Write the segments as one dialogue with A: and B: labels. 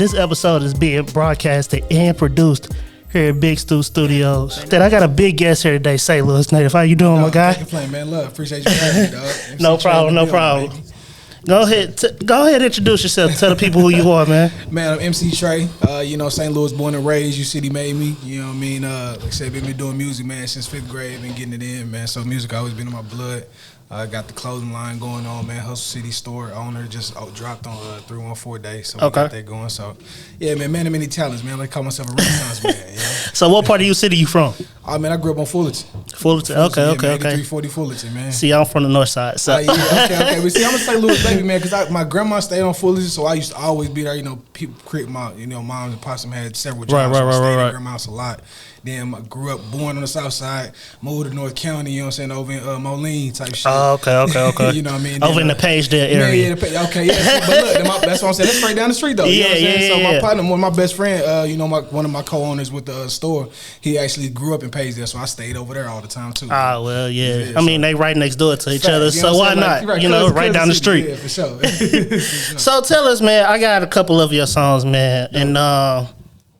A: This episode is being broadcasted and produced here at Big Stu Studios. Then I got a big guest here today, St. Louis native. How you doing, my guy?
B: Can't complain, man. Love, appreciate you having me, dog.
A: No problem. Go ahead, introduce yourself. Tell the people who you are, man.
B: Man, I'm MC Trey. St. Louis born and raised. U City made me. You know what I mean? Like I said, been doing music, man, since 5th grade. Been getting it in, man. So music always been in my blood. I got the clothing line going on, man. Hustle City store owner just dropped on 314 Day, so we got that going. So, yeah, man of many talents, man. I like call myself a Renaissance man. You know?
A: So, what part of your city you from?
B: Oh, man, I grew up on Fullerton.
A: Okay.
B: 340 Fullerton, man.
A: See, I'm from the north side. So.
B: Okay. But see, I'm a St. Louis baby, man, because my grandma stayed on Fullerton, so I used to always be there. You know, people create my, moms and pops had several jobs. So I stayed at grandma's a lot. Then I grew up, born on the south side, moved to North County, you know what I'm saying, over in Moline type shit.
A: Oh, okay.
B: You know what I mean?
A: Over in the Pageboro area.
B: Yeah. But look, that's what I'm saying. That's straight down the street, though. You know what I'm saying? So my partner, one of my best friend, one of my co-owners with the store, he actually grew up in Pageboro, so I stayed over there all the time, too.
A: Ah, well, yeah. I mean, they right next door to each other, so why not? Right down the street.
B: Yeah, for sure.
A: So tell us, man, I got a couple of your songs, man, and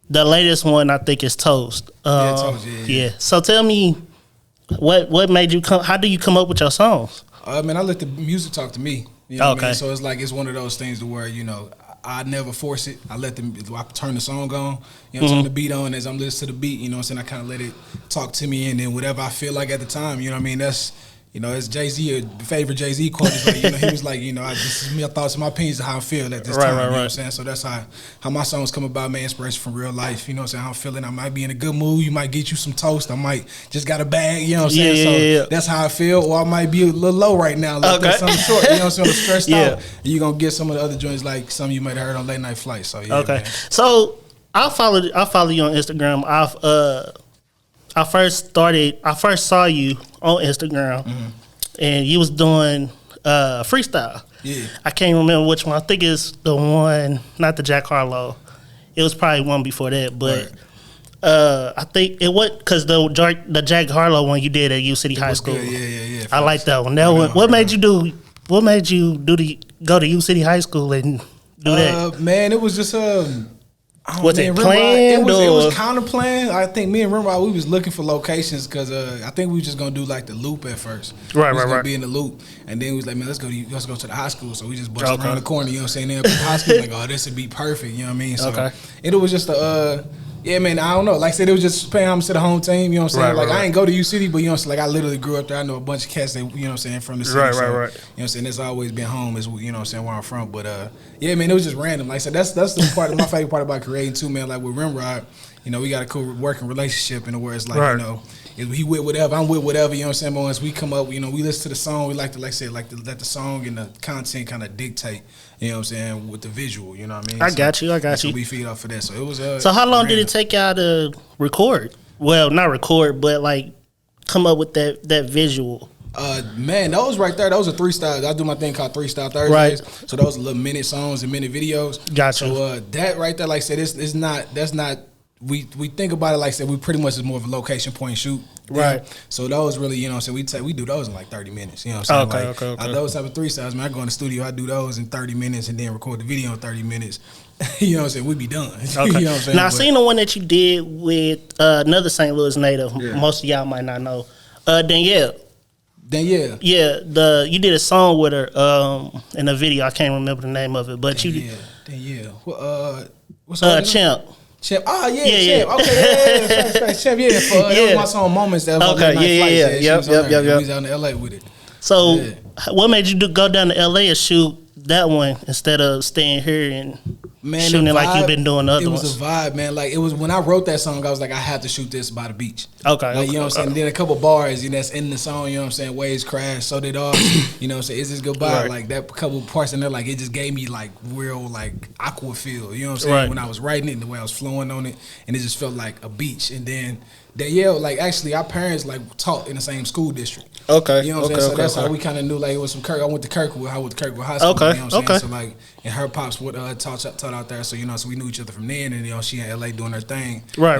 A: the latest one I think is Toast.
B: Toast, yeah.
A: So tell me, what made you come? How do you come up with your songs?
B: Man, I let the music talk to me. You know what I mean? So it's like it's one of those things to where I never force it. I turn the song on. Turn the beat on as I'm listening to the beat. You know what I'm saying? I kind of let it talk to me, and then whatever I feel like at the time. You know what I mean? That's. It's Jay-Z, favorite Jay-Z quote is like, he was like, this is my thoughts and my opinions of how I feel at this time. You know what I'm saying? So that's how my songs come about, man, inspiration from real life. You know what I'm saying? How I'm feeling. I might be in a good mood. You might get you some toast. I might just got a bag. You know what I'm saying? So that's how I feel. Or I might be a little low right now. Something short. You know what I'm saying? I'm stressed out. You're going to get some of the other joints like some you might have heard on Late Night Flight. So, yeah, man.
A: So I follow you on Instagram. I first saw you on Instagram. Mm-hmm. And you was doing freestyle. Yeah. I can't remember which one. I think it's the one, not the Jack Harlow. It was probably one before that, but I think it was because the Jack Harlow one you did at U City High School.
B: Good. Yeah.
A: I like that one. What made you go to U City High School and do that?
B: Man, it was just
A: was it planned?
B: It was counter planned. I think me and Rimrod, we was looking for locations because I think we was just gonna do like the loop at first. Right. Gonna be in the loop, and then we was like, man, let's go to the high school. So we just busted around the corner. You know what I'm saying? Then the high school like, oh, this would be perfect. You know what I mean? So it was just yeah, man, I don't know. Like I said, it was just paying homage to the home team, you know what I'm saying? I ain't go to U City, but you know what I'm saying? Like I literally grew up there. I know a bunch of cats that, you know what I'm saying, from the city. Right. You know what I'm saying? It's always been home is, you know what I'm saying, where I'm from. But yeah, man, it was just random. Like I said, that's the part of my favorite part about creating too, man. Like with Rimrod, we got a cool working relationship in the where it's like, he with whatever, I'm with whatever, you know what I'm saying? But once we come up, we listen to the song, we like to let the song and the content kind of dictate, you know what I'm saying, with the visual, you know what I mean?
A: I got you.
B: So we feed off of that. So it was
A: So how long did it take y'all to record? Well, not record, but like come up with that visual.
B: Man, those right there, those are 3 styles. I do my thing called 3 Style Thursdays. Right. So those are little minute songs and minute videos.
A: Gotcha.
B: So that right there, like I said, that's not. We think about it like I said, we pretty much is more of a location point shoot.
A: Right.
B: So those really, you know what I'm saying, we do those in like 30 minutes. You know what I'm saying? Okay. Those type of 3 styles, man, I go in the studio, I do those in 30 minutes and then record the video in 30 minutes. You know what I'm saying? We be done.
A: Okay.
B: You know what I'm saying?
A: Now, I seen the one that you did with another St. Louis native. Yeah. Most of y'all might not know. Danielle. Yeah, you did a song with her in a video. I can't remember the name of it, but
B: Danielle. What's her
A: Champ.
B: Champ. Oh, yeah. Champ. Okay, yeah. Champ, yeah. That was my song Moments. That was
A: yeah. Yep.
B: We was out in L.A. with it.
A: So, what made you go down to L.A. and shoot that one instead of staying here and shooting it like you've been doing the other ones?
B: It was a vibe, man. Like, it was when I wrote that song, I was like, I have to shoot this by the beach.
A: Okay.
B: You know what I'm saying? And then a couple bars, that's in the song, you know what I'm saying? Waves crash, so did all. You know what I'm saying? It's just goodbye. Right. Like, that couple parts in there, like, it just gave me, like, real, like, aqua feel. You know what I'm saying? Right. When I was writing it and the way I was flowing on it, and it just felt like a beach. And then Danielle, like, actually, our parents, like, taught in the same school district.
A: Okay.
B: You know what I'm saying? So that's how we kind of knew, like, it was from Kirk. I went to Kirkwood High School.
A: Okay.
B: You know what I'm saying? So, like, and her pops would taught out there. So, so we knew each other from then. And, she in L.A. doing her thing.
A: Right.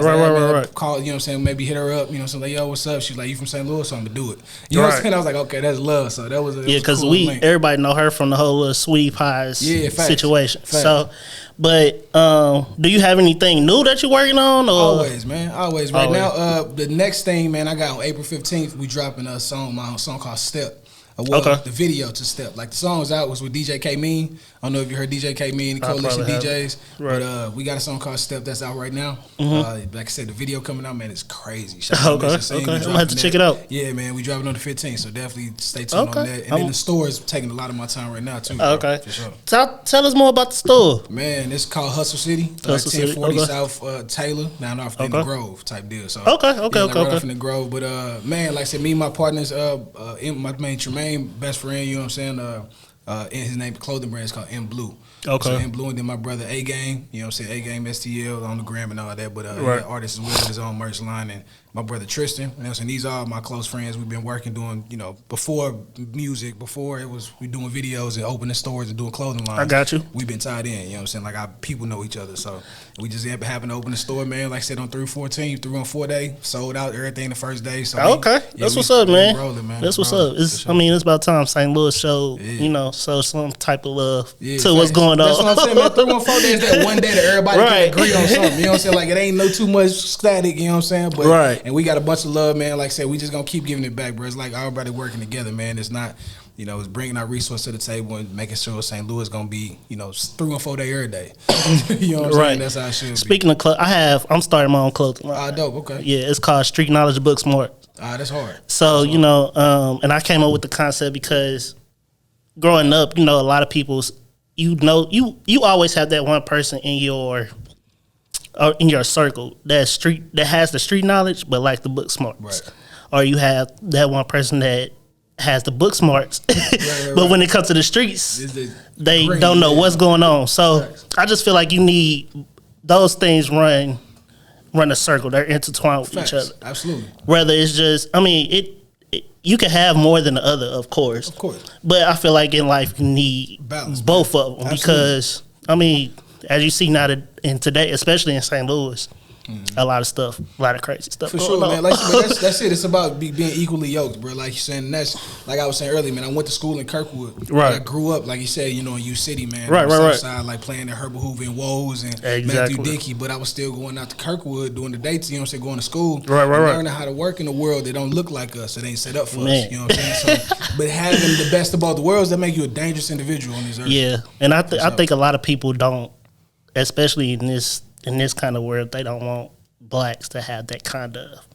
B: Call, you know what I'm saying? Maybe hit her up, you know what I'm saying? Like, yo, what's up? She's like, you from St. Louis? So I'm going to do it. You know what I'm saying? I was like, okay, that's love. So that was
A: because cool everybody know her from the whole Sweetie Pies situation.
B: Fact.
A: So, But do you have anything new that you're working on? Or?
B: Always, man. Always. Right now, the next thing, man, I got on April 15th, we dropping my own song called Step. The video to Step. Like the song was out was with DJ K-Mean. I don't know if you heard DJ K-Mean, the Coalition DJs. Right. But we got a song called Step that's out right now. Like I said, the video coming out, man, it's crazy.
A: Okay. I'm gonna have to check it out.
B: Yeah, man, we dropping on the 15th, so definitely stay tuned on that. And then the store is taking a lot of my time right now too.
A: Okay.
B: For sure.
A: Tell us more about the store.
B: Man, it's called Hustle City. 1040 South Taylor, down off in the Grove type deal. So
A: okay.
B: Right off in the Grove. But man, like I said, me and my partners, my main Tremaine, best friend, you know what I'm saying? And his name, clothing brand is called M Blue.
A: Okay.
B: So M Blue, and then my brother A Game, you know what I'm saying? A Game STL on the gram and all that. But right. Artist as well with his own merch line. And my brother Tristan, you know what I'm saying? These are all my close friends. We've been working doing, before music, before it was we doing videos and opening stores and doing clothing lines.
A: I got you.
B: We've been tied in, you know what I'm saying? Like people know each other. So we just happened to open the store, man. Like I said, on 3/14, 3-on-4 day, sold out everything the first day. So
A: that's what's up, man.
B: Rolling, man.
A: That's what's up. It's about time St. Louis showed, show some type of love to what's going on.
B: That's what I'm saying, man. 3-on-4 days that one day that everybody can agree on something. You know what I'm saying? Like it ain't no too much static, you know what I'm saying? But and we got a bunch of love, man. Like I said, we just gonna keep giving it back, bro. It's like everybody working together, man. It's not, it's bringing our resources to the table and making sure St. Louis gonna be, 3-on-4 day every day. You know what I'm saying? That's how it should be.
A: Speaking of I'm starting my own clothing line.
B: Dope. Okay.
A: Yeah, it's called Street Knowledge Book Smart.
B: That's hard.
A: So and I came up with the concept because growing up, a lot of people's, you always have that one person in your circle that has the street knowledge but like the book smarts, right. Or you have that one person that has the book smarts, but when it comes to the streets, they don't know what's going on. So I just feel like you need those things run a circle. They're intertwined with each other.
B: Absolutely.
A: Whether it's just, you can have more than the other, of course. But I feel like in life you need both of them. Absolutely. Because as you see now in today, especially in St. Louis, a lot of crazy stuff.
B: For sure, man. Like, that's it. It's about being equally yoked, bro. Like you saying, that's like I was saying earlier, man. I went to school in Kirkwood. Right. I grew up, like you said, in U City, man.
A: Right.
B: Side, like playing at Herbert Hoover and Woes and Matthew Dickey. But I was still going out to Kirkwood doing the dates. You know what I'm saying? Going to school. Right. Learning how to work in a world that don't look like us. It ain't set up for us. You know what I'm saying? So, but having the best of both the worlds, that make you a dangerous individual on this earth.
A: Yeah, and I think a lot of people don't, especially in this kind of world, they don't want blacks to have that kind of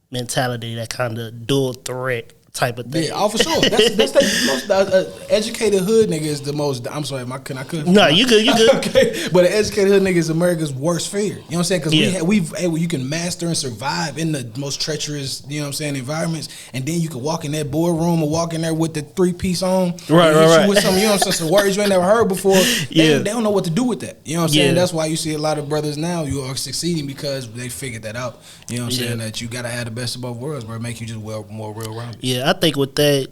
A: mentality, that kind of dual threat type of thing.
B: Yeah, for sure. That's the most educated hood nigga is the most. I'm sorry, I couldn't.
A: No, you good.
B: Okay, but an educated hood nigga is America's worst fear. You know what I'm saying? Because you can master and survive in the most treacherous, environments, and then you can walk in that boardroom or walk in there with the 3-piece on, right. With some, some words you ain't never heard before. They don't know what to do with that. You know what I'm saying? That's why you see a lot of brothers now you are succeeding because they figured that out. You know what I'm saying? That you gotta have the best of both worlds, bro. It make you just more real-rounded.
A: Yeah. I think with that,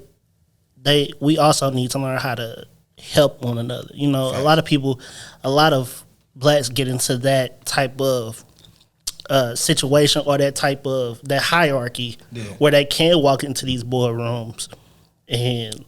A: we also need to learn how to help one another. A lot of blacks get into that type of situation or that hierarchy where they can walk into these boardrooms and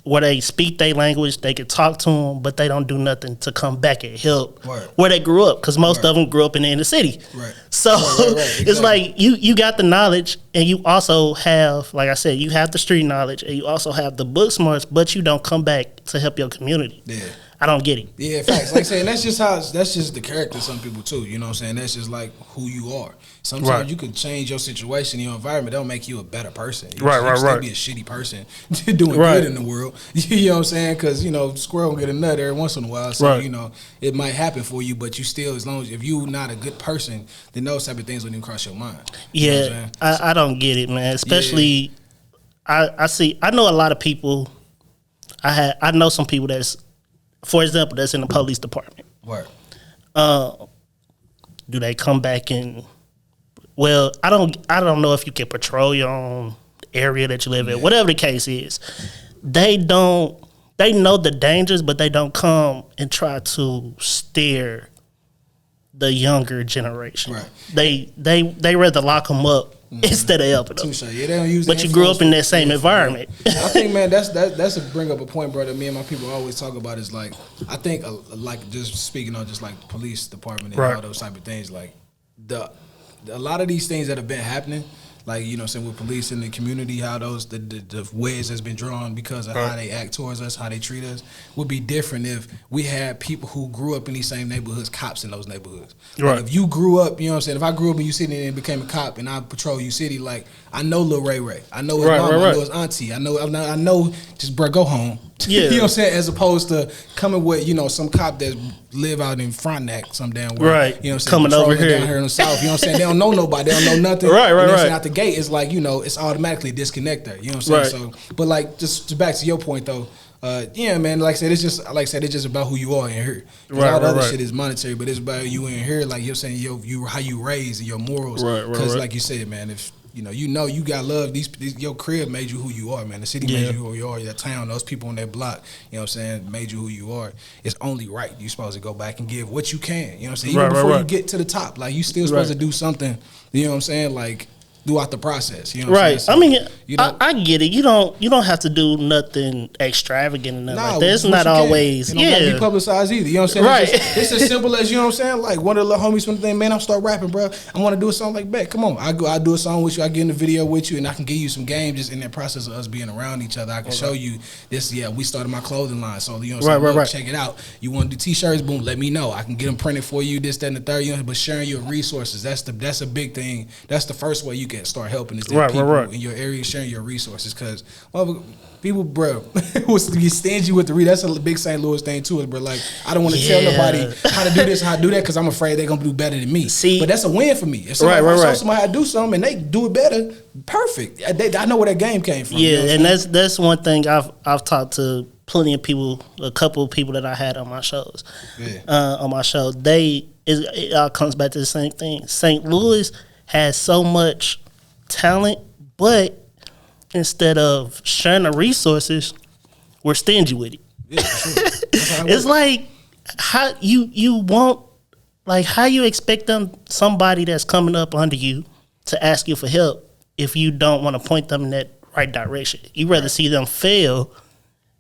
A: where they speak their language, they can talk to them, but they don't do nothing to come back and help where they grew up, because most of them grew up in the inner city. Right. So exactly. It's like you got the knowledge, and you also have, like I said, you have the street knowledge, and you also have the book smarts, but you don't come back to help your community. Yeah. I don't get it.
B: Yeah, facts. Like saying that's just the character of some people too. You know what I'm saying? That's just like who you are. Sometimes you can change your situation, your environment. Don't make you a better person. You can still be a shitty person doing good in the world. You know what I'm saying? Because squirrel will get a nut every once in a while. So it might happen for you, but you still, as long as if you're not a good person, then those type of things wouldn't even cross your mind.
A: Yeah, I don't get it, man. Especially, I know a lot of people. I know some people for example, that's in the police department. Right. Do they come back and? Well, I don't know if you can patrol your own area that you live in. Whatever the case is, they know the dangers, but they don't come and try to steer the younger generation.
B: Right.
A: They rather lock them up instead of helping them.
B: Yeah, they don't use.
A: But you grew up in that same environment.
B: I think, man, that's a bring up a point, bro. That me and my people always talk about is like, I think like just speaking on just like police department and all those type of things. Like a lot of these things that have been happening. Like, you know what I'm saying, with police in the community, how those, the wedge has been drawn because of how they act towards us, how they treat us, would be different if we had people who grew up in these same neighborhoods, cops in those neighborhoods.
A: Right.
B: Like if you grew up, you know what I'm saying, if I grew up in U City and became a cop and I patrol U City, like, I know Lil Ray Ray. I know his mama, I know his auntie. I know, just, bro, go home. Yeah. You know what I'm saying? As opposed to coming with, you know, some cop that live out in Frontenac some damn way.
A: Right.
B: You know what I'm saying?
A: Coming over here.
B: Down here in the South. You know what I'm saying? They don't know nobody. They don't know nothing.
A: Right.
B: You know what I'm saying? Out the gate, it's like, you know, it's automatically disconnect there. You know what I'm saying? So, but like, just back to your point though, yeah, man, like I said, it's just about who you are in here. All the other shit is monetary, but it's about you in here, like you're saying, how you raised and your morals. Because like you said, man, if you know you got love. These your crib made you who you are, man. The city made you who you are. Your town, those people on that block, you know what I'm saying, made you who you are. It's only right. You're supposed to go back and give what you can. You know what I'm saying? Even before you get to the top, like you still supposed to do something. You know what I'm saying? Like throughout the process. You know what I'm saying? So,
A: I mean, I get it. You don't have to do nothing extravagant or nothing like that. It's not always.
B: It don't gotta be publicized either. You know what I'm saying? Right. It's as simple as, you know what I'm saying? Like one of the little homies, one thing, man, I'll start rapping, bro. I want to do a song like that. Come on, I do a song with you. I get in the video with you, and I can give you some game just in that process of us being around each other. I can show you this. Yeah, we started my clothing line, so you know what I'm saying. Look, check it out. You want to do t-shirts? Boom, let me know. I can get them printed for you. This, that, and the third. You know, but sharing your resources, that's a big thing. That's the first way you can start helping is people in your area sharing your resources, because people, bro, you stingy with the that's a big St. Louis thing too, bro. Like, I don't want to tell nobody how to do this, how to do that, because I'm afraid they're gonna do better than me. See, but that's a win for me. If somebody show somebody how to do something and they do it better, perfect. I know where that game came from.
A: Yeah, you know, and that's one thing I've talked to plenty of people, a couple of people that I had on my shows. On my show, it all comes back to the same thing. St. Louis has so much talent, but instead of sharing the resources, we're stingy with it. Yeah, for sure. It's like how you want, like how you expect somebody that's coming up under you to ask you for help if you don't want to point them in that right direction. You rather see them fail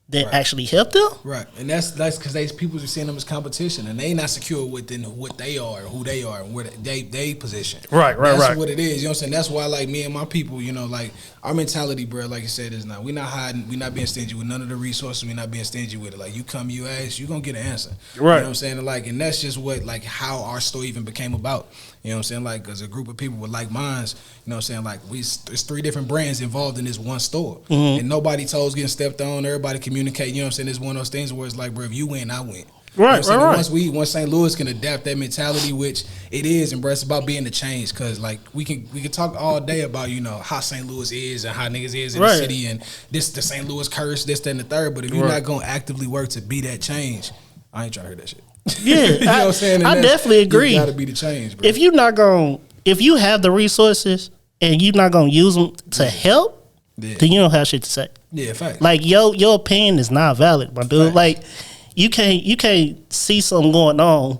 A: than actually help them. Right.
B: And that's because people are seeing them as competition, and they not secure within what they are, who they are, and where they position.
A: Right.
B: That's what it is. You know what I'm saying? That's why, like, me and my people, you know, like, our mentality, bro, like you said, is not, we're not hiding, we're not being stingy with none of the resources, we're not being stingy with it. Like, you come, you ask, you're going to get an answer. Right. You know what I'm saying? And, like, and that's just what, like, how our story even became about. You know what I'm saying? Like, as a group of people with like minds, you know what I'm saying? Like, there's 3 different brands involved in this one store. Mm-hmm. And nobody toes getting stepped on, everybody communicate. You know what I'm saying? It's one of those things where it's like, bro, if you win, I win.
A: Right, you know
B: right. Once St. Louis can adapt that mentality, which it is, and bro, it's about being the change. Cause like we can talk all day about, you know, how St. Louis is and how niggas is in the city, and this the St. Louis curse, this, that, and the third. But if you're not gonna actively work to be that change, I ain't trying to hear that shit.
A: Yeah, you know what I'm saying? And I definitely agree.
B: You gotta be the change, bro.
A: If you have the resources and you're not gonna use them to help, then you don't have shit to say.
B: Yeah, fact.
A: Like your opinion is not valid, my dude. Fact. Like you can't see something going on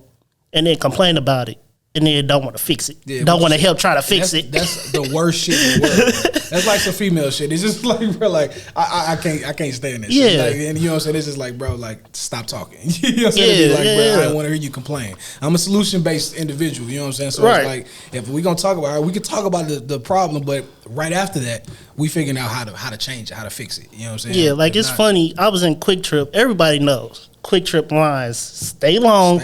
A: and then complain about it and then don't want to fix it. Yeah, don't want to help try to fix it.
B: That's the worst shit in the world. Bro. That's like some female shit. It's just like, bro, like I can't stand this. Yeah. Shit. Like, and you know what I'm saying? It's just like, bro, like stop talking. You know what I'm saying? Like, bro, I don't want to hear you complain. I'm a solution based individual. You know what I'm saying? So it's like, if we gonna talk about it, we can talk about the problem, but right after that, we figuring out how to change it, how to fix it. You know what I'm saying?
A: Yeah, like it's funny. I was in Quick Trip. Everybody knows Quick Trip lines stay long.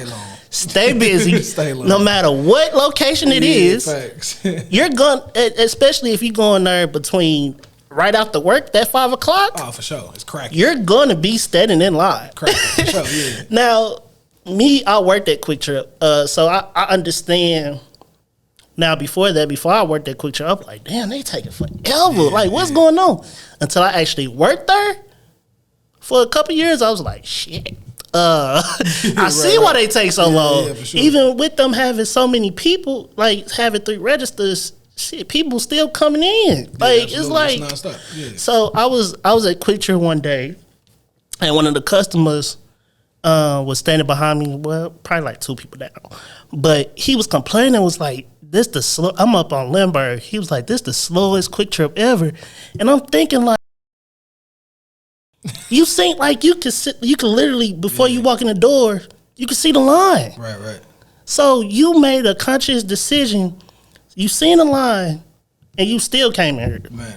A: Stay busy. Stay no matter what location it is. You're going, especially if you're going there between right after work, that 5 o'clock.
B: Oh, for sure. It's cracking.
A: You're going to be standing in line.
B: Cracking, for sure, yeah.
A: Now, I worked at Quick Trip. So I understand. Now, before I worked at Quick Trip, I was like, damn, they taking forever. Like, what's going on? Until I actually worked there for a couple years, I was like, shit. I see why they take so long. Yeah, sure. Even with them having so many people, like having 3 registers, shit, people still coming in. Like it's like,
B: it's
A: so I was at Quick Trip one day, and one of the customers was standing behind me. Well, probably like 2 people down, but he was complaining. Was like, "This the slow." I'm up on Lindbergh. He was like, "This the slowest quick trip ever," and I'm thinking like, you think like you can literally before you walk in the door, you can see the line.
B: Right.
A: So you made a conscious decision. You seen the line, and you still came here.
B: Man.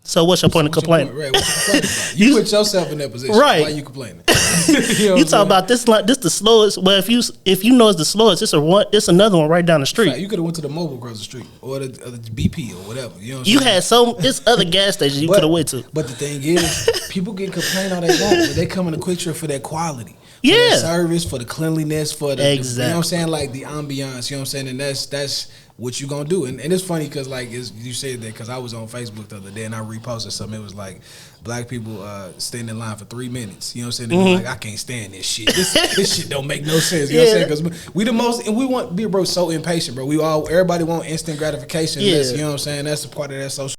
A: So what's your point of complaining?
B: Right. What's your point about? You put yourself in that position.
A: Right.
B: Why you complaining?
A: You talk about this like this the slowest. Well, if you know it's the slowest, it's another one right down the street.
B: Right. You could have went to the Mobile across the street or the BP or whatever. You know what
A: you had this other gas station you could have went to.
B: But the thing is, people can complain all they want, but they come in the Quick Trip for that quality. For
A: yeah.
B: that service, for the cleanliness, for the
A: exactly.
B: You know what I'm saying, like the ambiance. You know what I'm saying, and that's what you gonna do. And it's funny because like you said that because I was on Facebook the other day and I reposted something. It was like black people stand in line for 3 minutes. You know what I'm saying? And like, I can't stand this shit. This shit don't make no sense. You know what I'm saying? Because we the most, and we want be bro so impatient, bro. Everybody want instant gratification.
A: Yeah.
B: You know what I'm saying? That's a part of that social.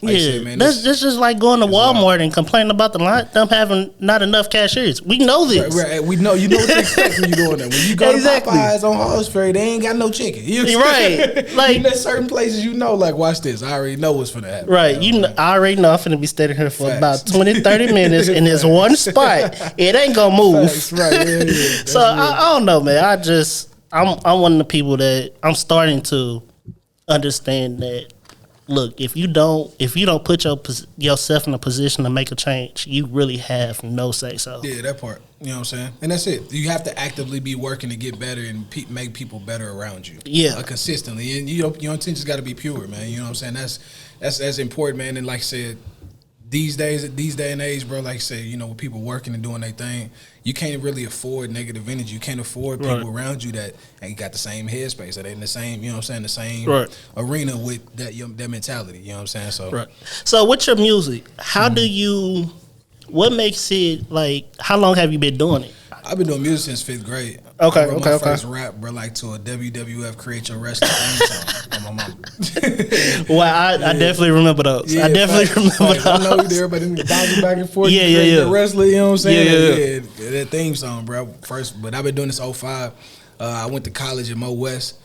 A: Like said, man, that's just like going to Walmart and complaining about the line, them having not enough cashiers. We know this.
B: Right. We know. You know what to expect when you doing that. When you go to Popeyes on Halls Ferry, they ain't got no chicken. You know
A: right. Like
B: there's certain places like, watch this. I already know what's finna happen.
A: Right. I already know I'm finna be standing here for about 20, 30 minutes in this one spot. It ain't gonna move.
B: Facts, right. Yeah.
A: So I don't know, man. I'm one of the people that I'm starting to understand that. Look, if you don't put yourself in a position to make a change, you really have no say so.
B: Yeah, that part. You know what I'm saying? And that's it. You have to actively be working to get better and make people better around you.
A: Yeah,
B: consistently. And your intentions got to be pure, man. You know what I'm saying? That's important, man. And like I said, these day and age, bro, like I said, you know, with people working and doing their thing, you can't really afford negative energy. You can't afford people around you that ain't got the same headspace, that ain't the same, you know what I'm saying, the same arena with that mentality, you know what I'm saying?
A: So with your music, what makes it, like, how long have you been doing it?
B: I've been doing music since 5th grade.
A: Okay,
B: I wrote my first rap, bro, like to a WWF Create Your Wrestling theme song on my mama.
A: Well, I definitely remember those. Yeah, I definitely remember those.
B: I know everybody bouncing back and forth.
A: Yeah.
B: Wrestler, you know what I'm saying? Yeah, that theme song, bro. First, but I've been doing this 05. I went to college at Mo West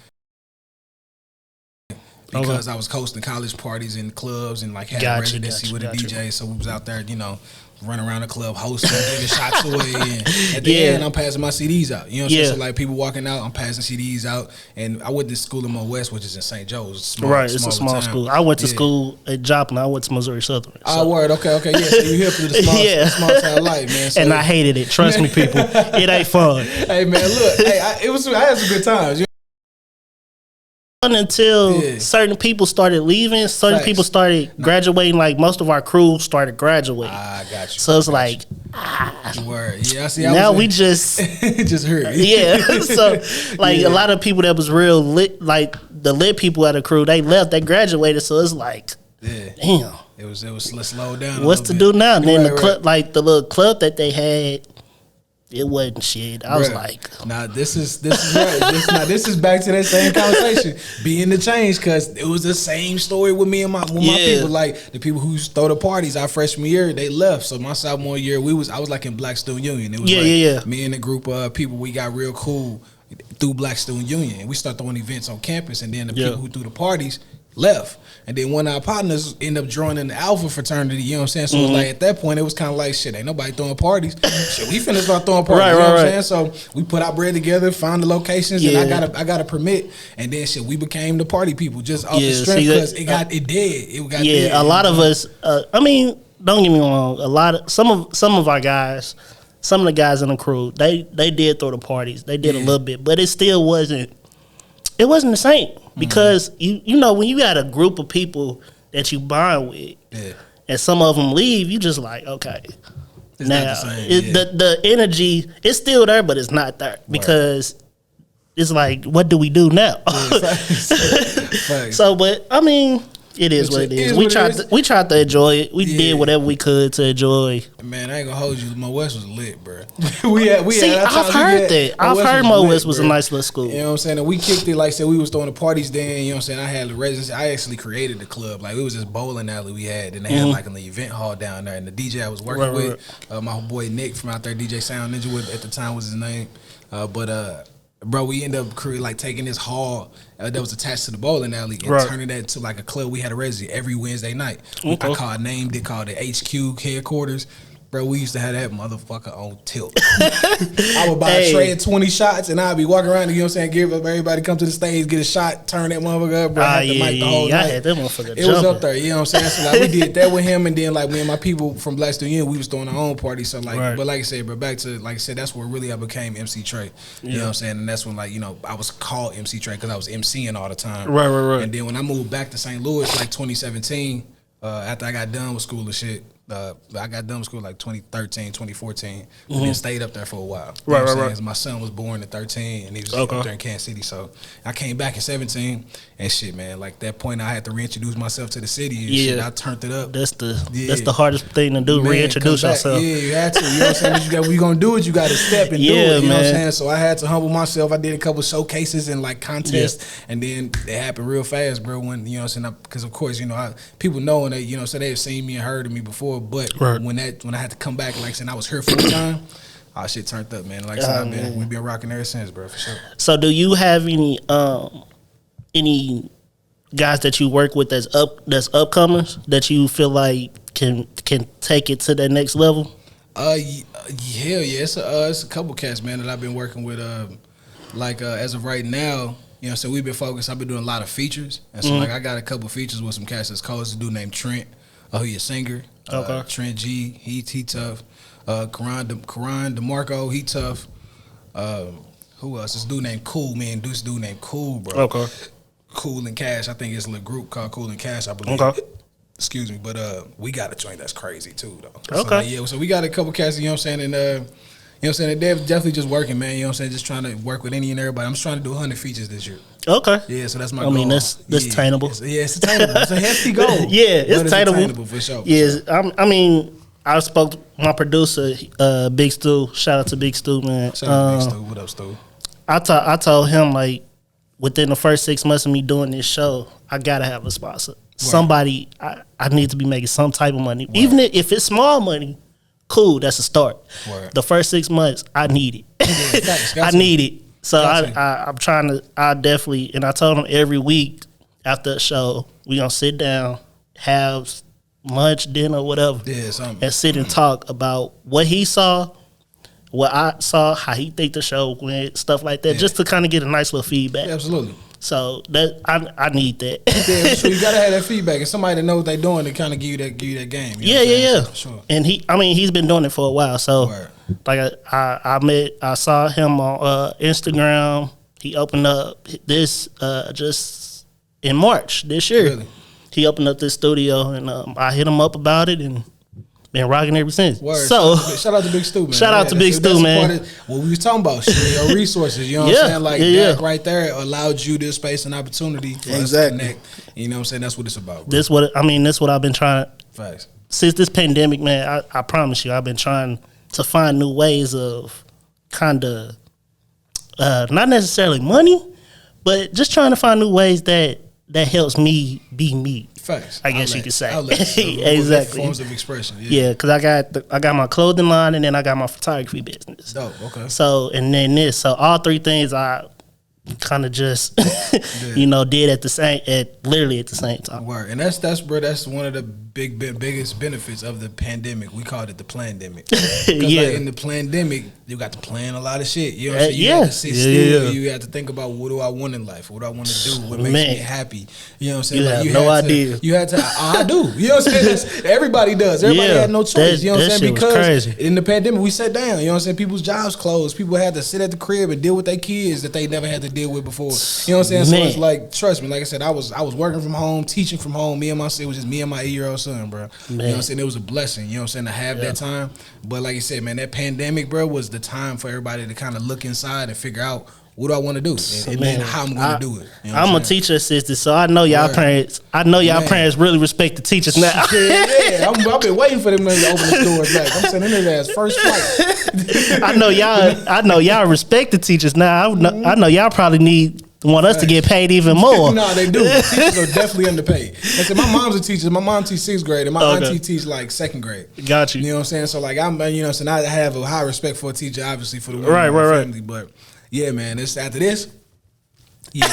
B: because I was hosting college parties and clubs and like had a residency with a DJ. So we was out there, you know, running around the club hosting, giving shots away, and at the end I'm passing my CDs out. You know what I'm saying? So like people walking out, I'm passing CDs out. And I went to school in Mo West, which is in St. Joe's.
A: It's a small school. I went to school at Joplin. I went to Missouri Southern.
B: So. Word. Okay. Yeah, so you here through the small town life, man. So,
A: and I hated it. Trust me, people. It ain't fun.
B: Hey, man, look. I had some good times.
A: Until certain people started leaving, people started graduating. Like most of our crew started graduating.
B: I got you.
A: So it's like,
B: word. Yeah, I see.
A: Now we just
B: heard.
A: Yeah. So like a lot of people that was real lit, like the lit people at the crew, they left, they graduated. So it's like, damn.
B: It was slowed down.
A: What's to do now? And then the club, like the little club that they had. It wasn't shit. I was like,
B: nah, this is right. This is back to that same conversation. Being the change, because it was the same story with me and my people. Like the people who throw the parties our freshman year, they left. So my sophomore year, I was like in Black Student Union. It was me and a group of people, we got real cool through Black Student Union. And we started throwing events on campus, and then the people who threw the parties left. And then one of our partners ended up joining the Alpha fraternity, you know what I'm saying? So it was like at that point, it was kind of like, shit, ain't nobody throwing parties. Shit, we finna start throwing parties, you know what I'm saying? So we put our bread together, found the locations, and I got a permit. And then shit, we became the party people just off the strength because it got dead.
A: A lot of us, I mean, don't get me wrong, some of our guys, some of the guys in the crew, they did throw the parties. They did a little bit, but it still wasn't the same. Because you know when you got a group of people that you bond with, and some of them leave, you just like, okay,
B: it's
A: now
B: not the same,
A: the energy is still there, but it's not there because it's like, what do we do now?
B: Facts.
A: So, but I mean, It is what it is. We tried to enjoy it. We did whatever we could to enjoy.
B: Man, I ain't gonna hold you. Mo West was lit, bro.
A: I've heard that. I've heard Mo West was a nice little school.
B: You know what I'm saying? And we kicked it, like I said, we was throwing the parties then. You know what I'm saying? I had the residence. I actually created the club. Like, it was this bowling alley we had, and they had like an event hall down there. And the DJ I was working with, my boy Nick from out there, DJ Sound Ninja, with at the time was his name. Bro, we ended up taking this hall that was attached to the bowling alley and turning that into like a club. We had a residency every Wednesday night. I called it HQ headquarters. Bro, we used to have that motherfucker on tilt. I would buy a tray of 20 shots and I'd be walking around, you know what I'm saying, give everybody come to the stage, get a shot, turn that motherfucker up, bro. I had the mic the whole night. I had that motherfucker It was up there, you know what I'm saying? So like we did that with him, and then like me and my people from Black Student Union, we was throwing our own party. So like, but like I said, bro, back to, like I said, that's where really I became MC Trey. You know what I'm saying? And that's when, like, you know, I was called MC Trey because I was MCing all the time. Right. And then when I moved back to St. Louis, like 2017, after I got done with school and shit, I got done with school like 2013, 2014, and then stayed up there for a while. Right. My son was born at 13, and he was up there in Kansas City. So I came back in 17, and shit, man, like that point, I had to reintroduce myself to the city. And shit, I turned it up.
A: That's the hardest thing to do, man, reintroduce yourself.
B: Yeah, you had to. You know what I'm saying? We gonna do it. You got to step and do it. You know what I'm saying? So I had to humble myself. I did a couple showcases and like contests, and then it happened real fast, bro. When, you know what I'm saying? Because of course, you know, people knowing that, you know, so they have seen me and heard of me before. But when I had to come back, like I said, I was here full time. Shit turned up, man. Like I said, we've been rocking ever since, bro, for sure.
A: So, do you have any guys that you work with that's upcomers that you feel like can take it to that next level?
B: Hell yeah, it's a couple cats, man, that I've been working with. As of right now, you know, so we've been focused. I've been doing a lot of features, and so like I got a couple features with some cats that's cold. It's a dude named Trent. He a singer. Trent G, he tough. Karan DeMarco, he tough. Who else? This dude named Cool, man. This dude named Cool, bro. Okay. Cool and Cash. I think it's a little group called Cool and Cash, I believe. Okay. Excuse me, but we got a joint that's crazy too, though. Okay. So, so we got a couple cats, you know what I'm saying, and you know what I'm saying, they're definitely just working, man. You know what I'm saying, just trying to work with any and everybody. I'm just trying to do 100 features this year.
A: Okay.
B: Yeah, so that's my goal.
A: I mean, that's attainable.
B: It's attainable. It's a hefty goal.
A: It's attainable
B: for sure.
A: Yes, I mean, I spoke to my producer, Big Stu. Shout out to Big Stu, man.
B: Shout out to Big Stu. What up, Stu?
A: I told him, like, within the first 6 months of me doing this show, I gotta have a sponsor. Right. Somebody, I need to be making some type of money, right. Even if it's small money. Cool, that's a start. Right. The first 6 months, I need it. I need it. So I'm trying to. I definitely, and I told him every week after the show, we gonna sit down, have lunch, dinner, whatever, and sit and talk about what he saw, what I saw, how he think the show went, stuff like that, just to kind of get a nice little feedback.
B: Yeah, absolutely.
A: So that I need that.
B: Yeah, so you gotta have that feedback, and somebody that knows what they're doing to kind of give you that game.
A: Yeah. For sure. And he's been doing it for a while. So like I saw him on Instagram. He opened up this just in March this year. Really? He opened up this studio, and I hit him up about it, and been rocking ever since.
B: Word.
A: So
B: shout out to Big Stu, man.
A: Shout out to Big Stu, man.
B: What we was talking about, your resources. You know what I'm saying? Like that right there allowed you this space and opportunity for us to connect. You know what I'm saying? That's what it's about. Bro.
A: That's what I've been trying.
B: Facts.
A: Since this pandemic, man, I promise you, I've been trying to find new ways of kind of not necessarily money, but just trying to find new ways that helps me be me.
B: Facts.
A: I guess you could say.
B: Exactly. Forms of expression.
A: Yeah, because I got my clothing line, and then I got my photography business.
B: Dope. Okay.
A: So and then this, so all three things I kind of just did literally at the same time.
B: Word. And that's one of the biggest benefits of the pandemic. We called it the plandemic. Like in the plandemic, you got to plan a lot of shit. You know what I'm saying? You have to sit still. You have to think about, what do I want in life? What do I want to do? What makes me happy? You know what I'm saying?
A: You have no idea.
B: You had to. I do. You know what I'm saying? Everybody does. Everybody had no choice. You know what I'm saying? Because in the pandemic, we sat down. You know what I'm saying? People's jobs closed. People had to sit at the crib and deal with their kids that they never had to deal with before. You know what I'm saying? So it's like, trust me. Like I said, I was working from home, teaching from home. It was just me and my 8-year-old son, bro. You know what I'm saying? It was a blessing, you know what I'm saying, to have that time. But like you said, man, that pandemic, bro, was the time for everybody to kind of look inside and figure out what do I want to do, and then how I'm going to do it. You know
A: I'm a teacher assistant, so I know y'all parents. I know y'all parents really respect the teachers now.
B: Yeah. I've been waiting for them to open the doors back. I'm sending their ass first flight.
A: I know y'all respect the teachers now. I know y'all probably want us to get paid even more.
B: No, they do. Teachers are definitely underpaid. I said, my mom's a teacher. My mom teaches 6th grade, and my auntie teaches like 2nd grade.
A: Got you.
B: You know what I'm saying? So like I have a high respect for a teacher, obviously for the women in my family. But yeah, man, after this. Yeah,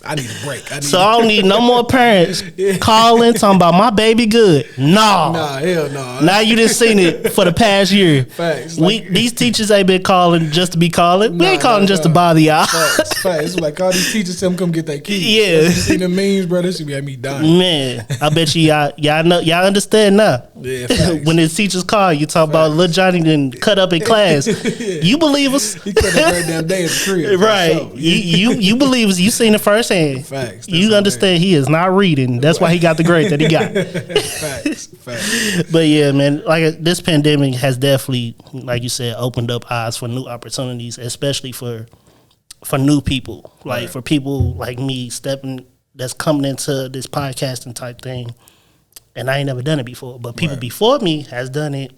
B: I need a break. I
A: don't need no more parents calling talking about my baby good. No,
B: hell no.
A: Now you just seen it for the past year.
B: Facts.
A: These teachers ain't been calling just to be calling. We ain't calling just to bother y'all.
B: Facts. It's like all these teachers tell them come get their keys.
A: Yeah,
B: you see the memes, bro. This should be at me dying.
A: Man, I bet you y'all know y'all understand now.
B: Yeah, facts.
A: When the teachers call, you talk about little Johnny didn't cut up in class. You believe us?
B: He cut that right damn day at the crib.
A: Right.
B: So.
A: You believe us? You seen it firsthand.
B: Facts.
A: You understand he is not reading. That's why he got the grade that he got.
B: Facts.
A: But yeah, man, like this pandemic has definitely, like you said, opened up eyes for new opportunities, especially for new people, like for people like me that's coming into this podcasting type thing, and I ain't never done it before. But people before me has done it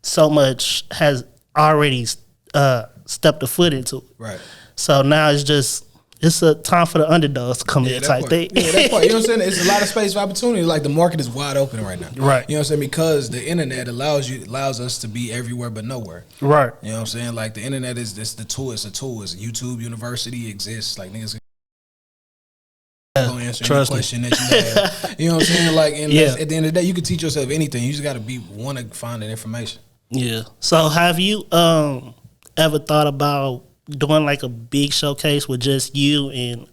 A: so much, has already stepped a foot into it.
B: Right.
A: So now it's a time for the underdogs to come in type thing.
B: Yeah, that part. You know what I'm saying? It's a lot of space for opportunity. Like the market is wide open right now.
A: Right.
B: You know what I'm saying? Because the internet allows us to be everywhere but nowhere.
A: Right.
B: You know what I'm saying? Like the internet is the tool. It's a tool. It's a YouTube University exists. Like niggas gonna answer any question that you have. You know what I'm saying? Like, and at the end of the day, you can teach yourself anything. You just got to want to find that information.
A: Yeah. So have you ever thought about doing like a big showcase with just you? And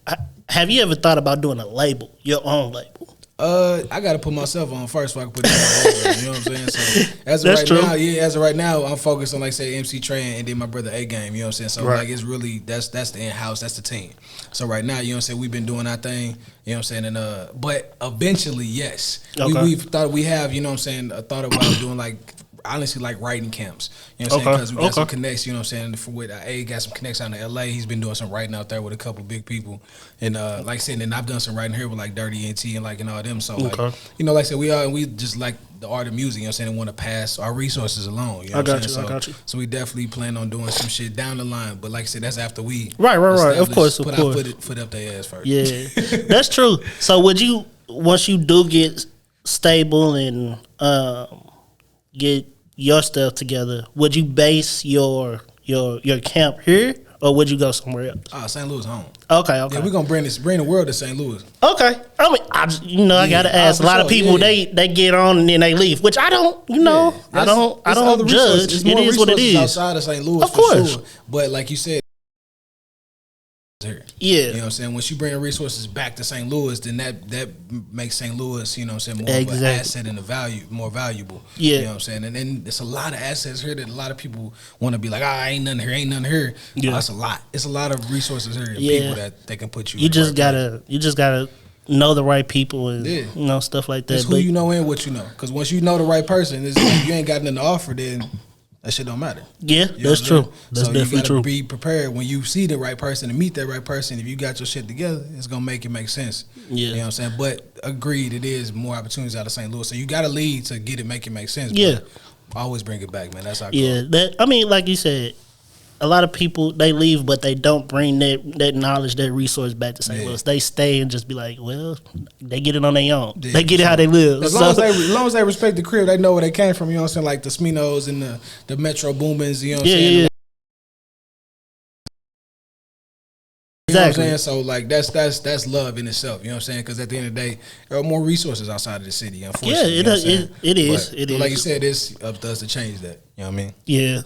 A: have you ever thought about doing a label, your own label?
B: I gotta put myself on first so I can put it on. You know what I'm saying? So as of right now, I'm focused on like say MC Trey and then my brother A Game. You know what I'm saying? So like it's really that's the in house, that's the team. So right now, you know what I'm saying, we've been doing our thing. You know what I'm saying? And but eventually, yes, we've thought we have. You know what I'm saying? Thought about doing like. Honestly, like writing camps. You know what I'm saying? Because we got some connects, you know what I'm saying? With A, got some connects out in LA. He's been doing some writing out there with a couple of big people. And like I said, and I've done some writing here with like Dirty NT and like and all them. So like, you know, like I said, we just like the art of music, you know what I'm saying, and want to pass our resources along. You know what I'm saying?
A: I got you.
B: So we definitely plan on doing some shit down the line. But like I said, that's after we
A: Right. Of course.
B: Put our foot up their ass first.
A: Yeah. That's true. So would you, once you do get stable and get your stuff together, would you base your camp here, or would you go somewhere else?
B: St. Louis home.
A: Okay.
B: Yeah, we're gonna bring the world to St. Louis.
A: Okay. I mean, I gotta ask. A lot of people they get on and then they leave, which I don't. I don't judge. It is what it is.
B: Outside of St. Louis,
A: of course.
B: Sure. But like you said. Here.
A: Yeah.
B: You know what I'm saying? Once you bring resources back to St. Louis, then that makes St. Louis, you know what I'm saying, more of an asset and more valuable. Yeah. You know what I'm saying? And then there's a lot of assets here that a lot of people want to be like, ain't nothing here. Yeah. That's a lot. It's a lot of resources here and people that they can put you
A: You just gotta know the right people and stuff like that.
B: It's who you know and what you know. Because once you know the right person, if you ain't got nothing to offer, then that shit don't matter.
A: Yeah, that's true. That's definitely true.
B: Be prepared when you see the right person and meet that right person. If you got your shit together, it's gonna make it make sense. Yeah, you know what I'm saying. But agreed, it is more opportunities out of St. Louis, so you got to lead to get it, make it make sense.
A: Yeah,
B: but always bring it back, man. That's our
A: goal. I mean, like you said, a lot of people they leave, but they don't bring that knowledge, that resource back to St. Louis. They stay and just be like, well, they get it on their own. Yeah, they get it how they live.
B: As long as they respect the crib, they know where they came from. You know what I'm saying? Like the Sminos and the Metro Boomins. You know what I'm saying?
A: Yeah.
B: You know what I'm saying? So like that's love in itself. You know what I'm saying? Because at the end of the day, there are more resources outside of the city. Unfortunately,
A: it is.
B: Like you said, it's up to us to change that. You know what I mean?
A: Yeah.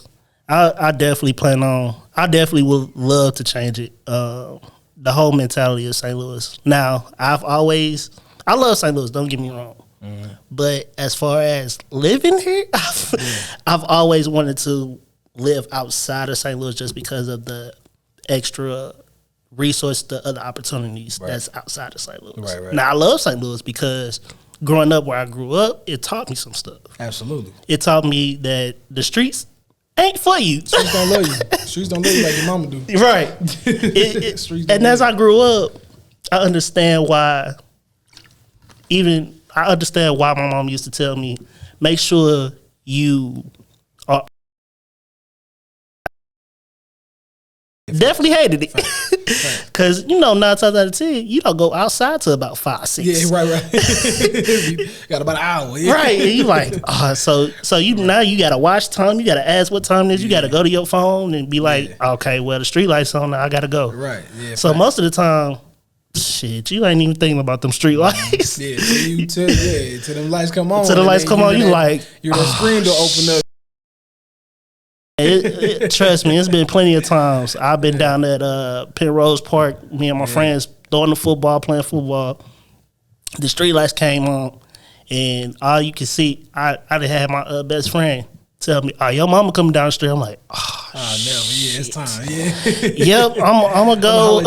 A: I definitely plan on. I definitely would love to change it. The whole mentality of St. Louis. Now, I love St. Louis. Don't get me wrong. Mm-hmm. But as far as living here, I've always wanted to live outside of St. Louis just because of the extra resource, the other opportunities that's outside of St. Louis. Right. Now, I love St. Louis because growing up where I grew up, it taught me some stuff.
B: Absolutely.
A: It taught me that the streets ain't for you.
B: Streets don't love you. Streets don't love you like your mama do.
A: Right. And as I grew up, I understand why. I understand why my mom used to tell me, make sure you are. Definitely hated it. Because, 9 times out of 10, you don't go outside till about 5, 6.
B: Yeah, right. Got about an hour. Yeah.
A: Right. And you like, so now you got to watch time. You got to ask what time it is. You got to go to your phone and be like, okay, well, the street lights on now. I got to go.
B: Right. Yeah.
A: So most of the time, shit, you ain't even thinking about them street lights.
B: Yeah. Till them lights come on.
A: Till the lights come on, you like,
B: your screen door open up.
A: Trust me, it's been plenty of times. I've been down at Penrose Park, me and my friends throwing the football, playing football. The street lights came on, and all you can see, I done had my best friend tell me, your mama coming down the street. I'm like,
B: never. Yeah, it's time. Yeah.
A: Yep, I'm gonna go.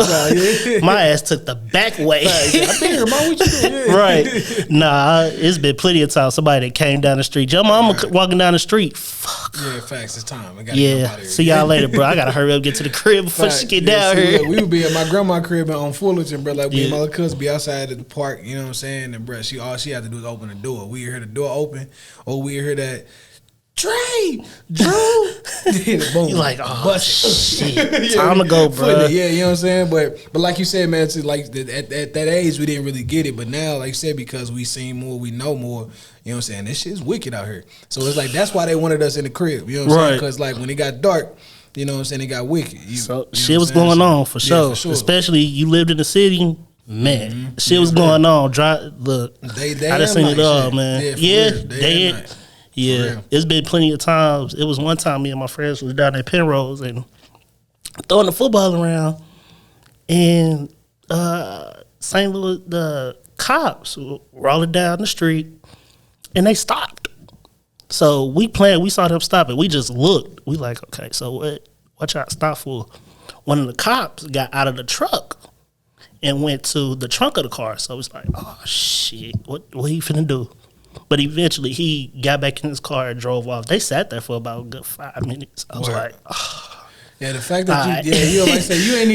A: My ass took the back way.
B: I've been here, mom. What you doing?
A: Right. Nah, it's been plenty of times somebody that came down the street. Your mama walking down the street. Fuck.
B: Yeah, facts. It's time. I gotta
A: get out of here. See y'all later, bro. I gotta hurry up, get to the crib before she get down here.
B: Look, we would be at my grandma's crib on Fullerton, bro. Like, we and my little cousin be outside at the park, you know what I'm saying? And, bro, all she had to do is open the door. We hear the door open, or we hear that, Trey, Drew. Boom.
A: You like, shit. Time to go, bro.
B: Yeah, you know what I'm saying? But like you said, man, it's like at that age, we didn't really get it. But now, like you said, because we seen more, we know more, you know what I'm saying? This shit's wicked out here. So it's like, that's why they wanted us in the crib, you know what I'm saying? Because, like, when it got dark, you know what I'm saying, it got wicked.
A: Shit was going on, for sure. Especially you lived in the city. Man, shit was going on. Look, I done seen it all, man. Yeah, it's been plenty of times. It was one time me and my friends was down at Penrose and throwing the football around, and St. Louis, the cops were rolling down the street, and they stopped. So we saw them stop it. We just looked. We like, okay, so what y'all stop for? One of the cops got out of the truck and went to the trunk of the car. So it's like, oh shit, what he finna do? But eventually, he got back in his car and drove off. They sat there for about a good 5 minutes. I was like,
B: yeah, the fact that you like I say, you ain't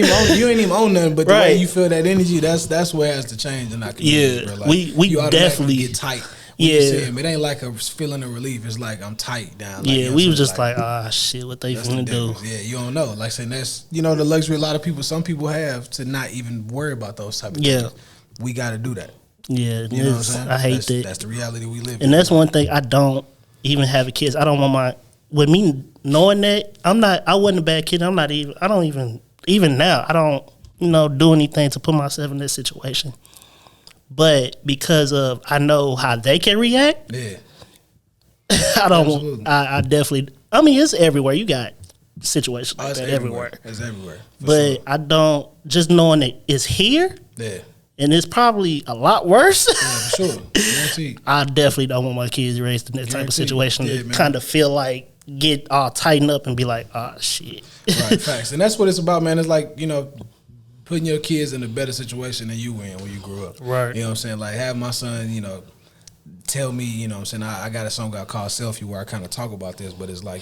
B: even own nothing, but the way you feel that energy, that's where it has to change in our community, bro. Like,
A: we definitely
B: get tight. It ain't like a feeling of relief. It's like, I'm tight down. Like,
A: we was just like, shit, what they finna do?
B: Yeah, you don't know. Like saying that's the luxury some people have to not even worry about those type of things. We got to do that.
A: Yeah, you know what I'm saying? I hate that.
B: That's the reality we live in.
A: And that's one thing I don't even have a kids. I don't want with me knowing that, I wasn't a bad kid. Even now, I don't, do anything to put myself in this situation. But because of, I know how they can react. Yeah. I definitely, it's everywhere. You got situations like that everywhere.
B: It's everywhere.
A: But sure. I don't, just knowing that it's here.
B: Yeah.
A: And it's probably a lot worse.
B: Yeah, for sure. Guaranteed.
A: I definitely don't want my kids raised in that type of situation to kind of feel like, get all tightened up and be like, shit.
B: Right, facts. And that's what it's about, man. It's like, putting your kids in a better situation than you were in when you grew up.
A: Right.
B: You know what I'm saying? Like, have my son, tell me, you know what I'm saying? I got a song called Selfie where I kind of talk about this, but it's like,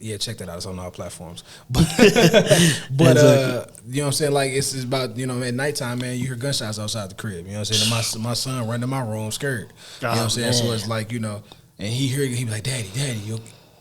B: yeah, check that out. It's on all platforms. But you know what I'm saying? Like, it's about, at nighttime, man, you hear gunshots outside the crib. You know what I'm saying? And my son run to my room scared. You know what I'm saying? Man. So it's like, and he be like, Daddy,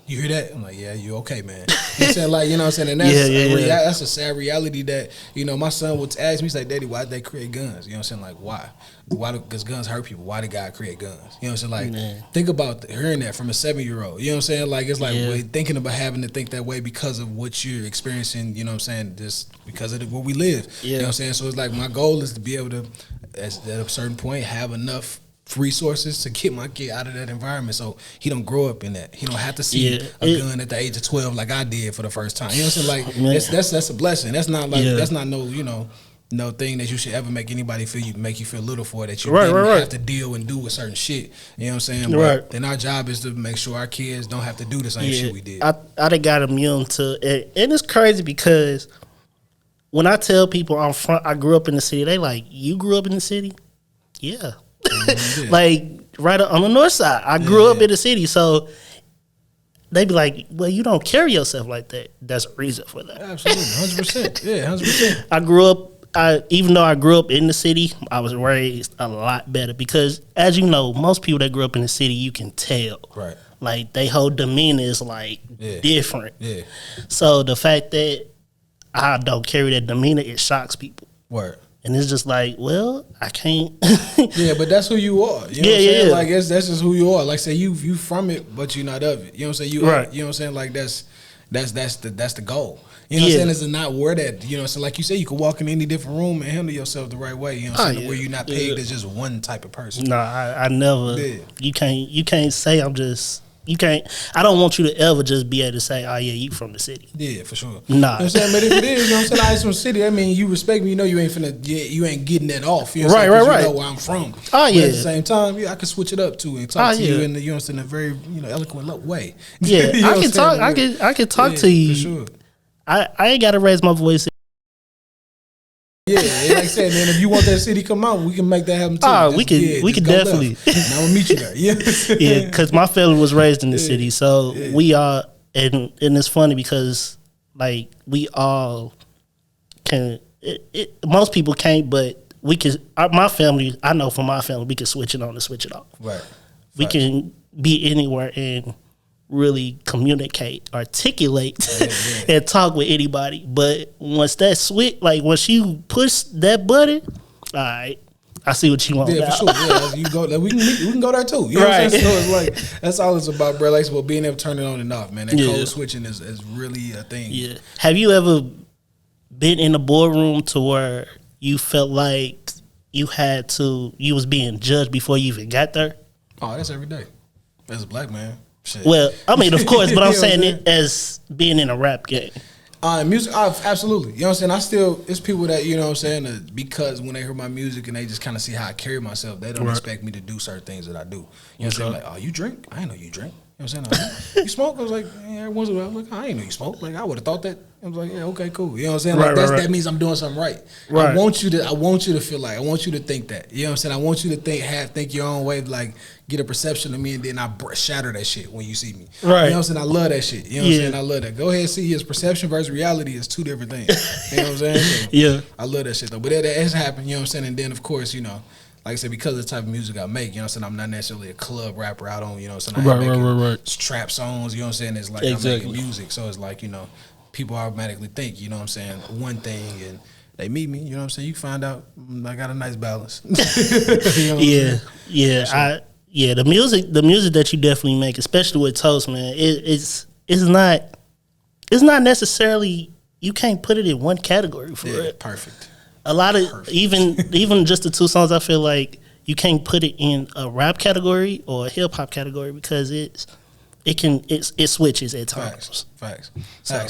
B: you hear that? I'm like, yeah, you okay, man. You know what I'm saying? Like, you know what I'm saying? And that's, that's a sad reality that, my son would ask me, he's like, Daddy, why'd they create guns? You know what I'm saying? Like, why? Because guns hurt people. Why did God create guns? You know what I'm saying? Like, think about hearing that from a 7-year-old. You know what I'm saying? Like, it's like thinking about having to think that way because of what you're experiencing, you know what I'm saying, just because of where we live. Yeah. You know what I'm saying? So it's like, my goal is to be able to, at a certain point, have enough resources to get my kid out of that environment so he don't grow up in that. He don't have to see a gun at the age of 12 like I did for the first time. You know what I'm saying? Like, that's a blessing. That's not like that's not no thing that you should ever make anybody make you feel little for, that you have to deal and do with certain shit. You know what I'm saying? But then our job is to make sure our kids don't have to do the same shit we did.
A: I done got immune to it. And it's crazy because when I tell people I grew up in the city, they like, you grew up in the city? Yeah. Like right on the north side. I grew up in the city, so they be like, well, you don't carry yourself like that. There's a reason for that.
B: Absolutely, 100%. Yeah, 100%.
A: I grew up. Even though I grew up in the city, I was raised a lot better because, as you know, most people that grew up in the city, you can tell.
B: Right.
A: Like, they whole demeanor is, like, different.
B: Yeah.
A: So the fact that I don't carry that demeanor, it shocks people.
B: Word.
A: And it's just like, well, I can't.
B: Yeah, but that's who you are. You know what I'm saying? Like, that's just who you are. Like, say you from it, but you're not of it. You know what I'm saying? You know what I'm saying? Like, that's the goal. You know what I'm saying? Is to not wear that. You know, so like you say, you can walk in any different room and handle yourself the right way. You know what I'm saying? Where you're not pegged as just one type of person.
A: No, I never. Yeah. You can't say I'm just. You can't. I don't want you to ever just be able to say, "Oh yeah, you from the city."
B: Yeah, for sure.
A: Nah,
B: you know what I'm saying. But if it is, you know what I'm saying, I'm from the city. I mean, you respect me. You know, you ain't finna. You ain't getting that off. You know what I'm saying? You know where I'm from.
A: Oh yeah.
B: But at the same time, I can switch it up too and talk to you in the, you know, in a very eloquent way.
A: Yeah,
B: you know
A: I can talk. I can talk to you.
B: For sure.
A: I ain't got to raise my voice.
B: Yeah, like I said, man, if you want that city come out, we can make that happen too.
A: We can definitely.
B: And I'm gonna meet you there.
A: Yeah, because my family was raised in the city, so we are, and it's funny because like we all can. Most people can't, but we can. My family, I know from my family, we can switch it on and switch it off.
B: Right.
A: We can be anywhere and really communicate, articulate, and talk with anybody. But once that switch, like once you push that button, all right, I see what you want.
B: Yeah, for sure. Yeah, you go. Like, we can go there too. You know what I'm saying? So it's like that's all it's about, bro. Like, about being able to turn it on and off, man. That code switching is really a thing.
A: Yeah. Have you ever been in a boardroom to where you felt like you was being judged before you even got there?
B: Oh, that's every day. As a black man. Shit.
A: Well, I mean, of course, but I'm saying it as being in a rap game.
B: Music, absolutely. You know what I'm saying? It's people that, you know what I'm saying, because when they hear my music and they just kind of see how I carry myself, they don't expect me to do certain things that I do. You know what I'm saying? Like, oh, you drink? I didn't know you drink. You know what I'm saying? You smoke? I was like, yeah, every once in a while. I'm like, I didn't know you smoke. Like, I would have thought that. I was like, yeah, okay, cool. You know what I'm saying? Like, that means I'm doing something right. I want you to feel like, I want you to think that. You know what I'm saying? I want you to think your own way, like, get a perception of me, and then I shatter that shit when you see me. Right. You know what I'm saying? I love that shit. You know what I'm saying? I love that. Go ahead and see his perception versus reality is two different things. You know what I'm saying? So,
A: yeah.
B: I love that shit, though. But that has happened, you know what I'm saying? And then, of course, you know, like I said, because of the type of music I make, you know what I'm saying, I'm not necessarily a club rapper. I don't, you know what I'm saying, I'm making trap songs, you know what I'm saying? It's like I'm making music. So it's like, you know, people automatically think, you know what I'm saying, one thing, and they meet me, you know what I'm saying, you find out I got a nice balance. You know
A: the music that you definitely make, especially with Toast, man, it's not necessarily, you can't put it in one category for it.
B: Perfect.
A: A lot of even just the two songs, I feel like you can't put it in a rap category or a hip hop category because it switches at times.
B: Facts.